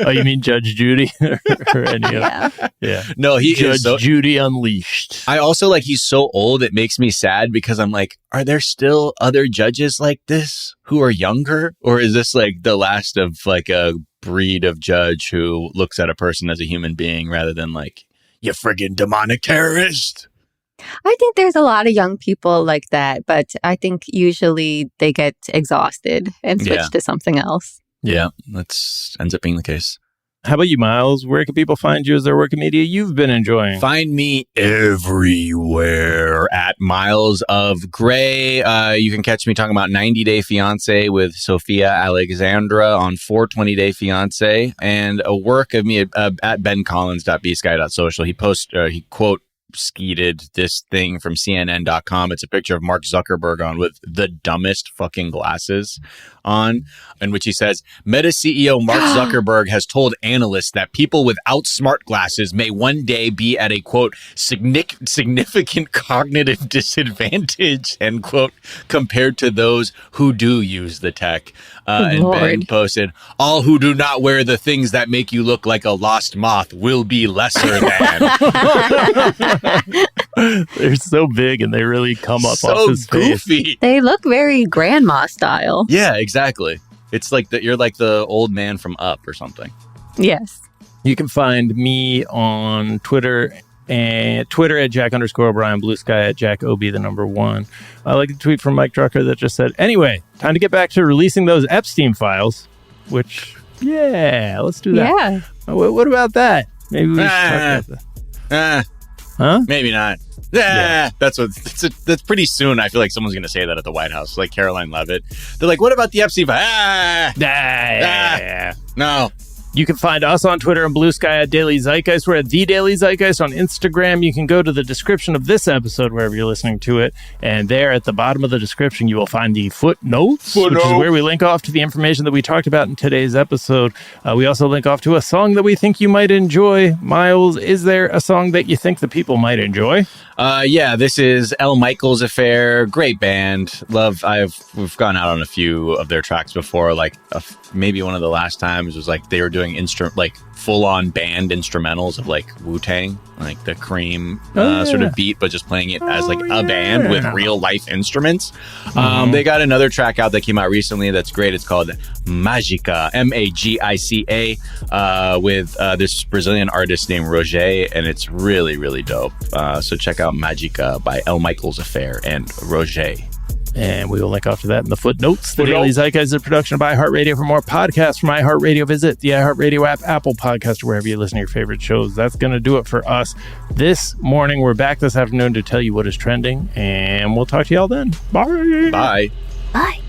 Oh, you mean Judge Judy or any of? Yeah. No, he Judge is so, Judy Unleashed. I also he's so old it makes me sad because I'm like, are there still other judges like this who are younger, or is this like the last of like a breed of judge who looks at a person as a human being rather than like, you friggin' demonic terrorist? I think there's a lot of young people like that, but I think usually they get exhausted and switch to something else. Yeah, that ends up being the case. How about you, Miles? Where can people find you? Is there work of media you've been enjoying? Find me everywhere at Miles of Gray. You can catch me talking about 90 Day Fiancé with Sophia Alexandra on 420 Day Fiancé, and a work of me at bencollins.bsky.social. He posts, he quote skeeted this thing from CNN.com. It's a picture of Mark Zuckerberg on with the dumbest fucking glasses on, in which he says, Meta CEO Mark Zuckerberg has told analysts that people without smart glasses may one day be at a, quote, significant cognitive disadvantage, end quote, compared to those who do use the tech. And Lord. Ben posted, all who do not wear the things that make you look like a lost moth will be lesser than. They're so big and they really come up off his goofy. face. They look very grandma style. Yeah, exactly. It's like you're like the old man from Up or something. Yes. You can find me on Twitter at Jack_O'Brien, Blue Sky at JackOB1. I like a tweet from Mike Drucker that just said, anyway, time to get back to releasing those Epstein files, which, yeah, let's do that. Yeah. What about that? Maybe we should talk about that. Huh? Maybe not. Yeah, that's pretty soon. I feel like someone's going to say that at the White House, like Caroline Leavitt. They're like, what about the Epstein file? No. You can find us on Twitter and Blue Sky at Daily Zeitgeist. We're at The Daily Zeitgeist on Instagram. You can go to the description of this episode wherever you're listening to it. And there at the bottom of the description, you will find the footnotes, which is where we link off to the information that we talked about in today's episode. We also link off to a song that we think you might enjoy. Miles, is there a song that you think the people might enjoy? Yeah, this is El Michaels Affair. Great band. We've gone out on a few of their tracks before. Like maybe one of the last times was like they were doing doing full-on band instrumentals of like Wu-Tang, like the Cream sort of beat, but just playing it as like a band with real life instruments. They got another track out that came out recently that's great. It's called Magica, Magica, with this Brazilian artist named Roger, and it's really, really dope. So check out Magica by El Michaels Affair and Roger. And we will link off to that in the footnotes. The Daily Zeitgeist is a production of iHeartRadio. For more podcasts from iHeartRadio, visit the iHeartRadio app, Apple Podcast, or wherever you listen to your favorite shows. That's going to do it for us this morning. We're back this afternoon to tell you what is trending, and we'll talk to y'all then. Bye. Bye. Bye.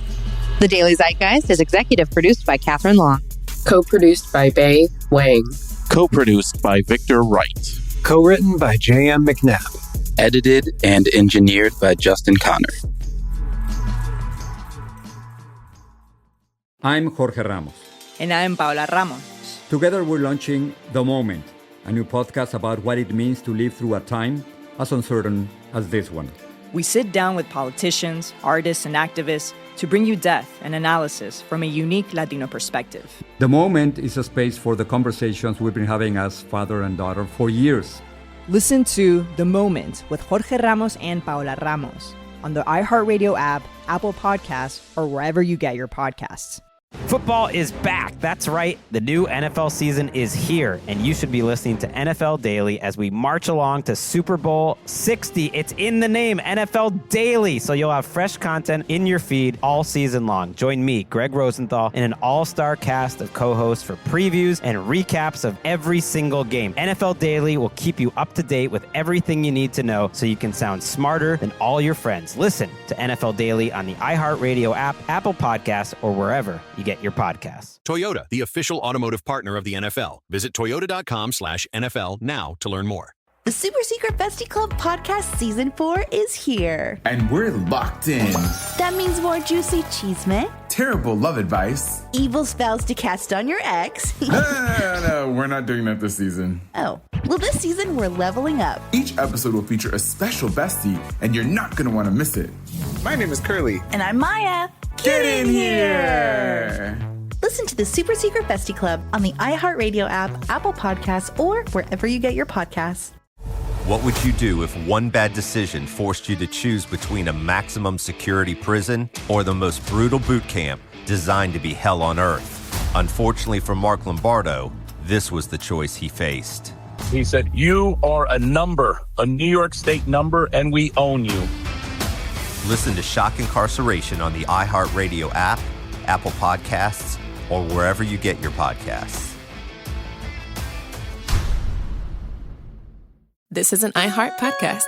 The Daily Zeitgeist is executive produced by Catherine Long. Co-produced by Bei Wang. Co-produced by Victor Wright. Co-written by J.M. McNabb. Edited and engineered by Justin Connor. I'm Jorge Ramos. And I'm Paula Ramos. Together we're launching The Moment, a new podcast about what it means to live through a time as uncertain as this one. We sit down with politicians, artists, and activists to bring you depth and analysis from a unique Latino perspective. The Moment is a space for the conversations we've been having as father and daughter for years. Listen to The Moment with Jorge Ramos and Paula Ramos on the iHeartRadio app, Apple Podcasts, or wherever you get your podcasts. Football is back. That's right. The new NFL season is here, and you should be listening to NFL Daily as we march along to Super Bowl 60. It's in the name, NFL Daily, so you'll have fresh content in your feed all season long. Join me, Greg Rosenthal, and an all-star cast of co-hosts for previews and recaps of every single game. NFL Daily will keep you up to date with everything you need to know so you can sound smarter than all your friends. Listen to NFL Daily on the iHeartRadio app, Apple Podcasts, or wherever you get your podcasts. Toyota, the official automotive partner of the NFL. Visit toyota.com/NFL now to learn more. The Super Secret Bestie Club podcast season 4 is here. And we're locked in. That means more juicy chisme, terrible love advice, evil spells to cast on your ex. No, we're not doing that this season. Oh, well, this season we're leveling up. Each episode will feature a special bestie, and you're not going to want to miss it. My name is Curly. And I'm Maya. Get in here! Listen to the Super Secret Bestie Club on the iHeartRadio app, Apple Podcasts, or wherever you get your podcasts. What would you do if one bad decision forced you to choose between a maximum security prison or the most brutal boot camp designed to be hell on earth? Unfortunately for Mark Lombardo, this was the choice he faced. He said, "You are a number, a New York State number, and we own you." Listen to Shock Incarceration on the iHeartRadio app, Apple Podcasts, or wherever you get your podcasts. This is an iHeart podcast.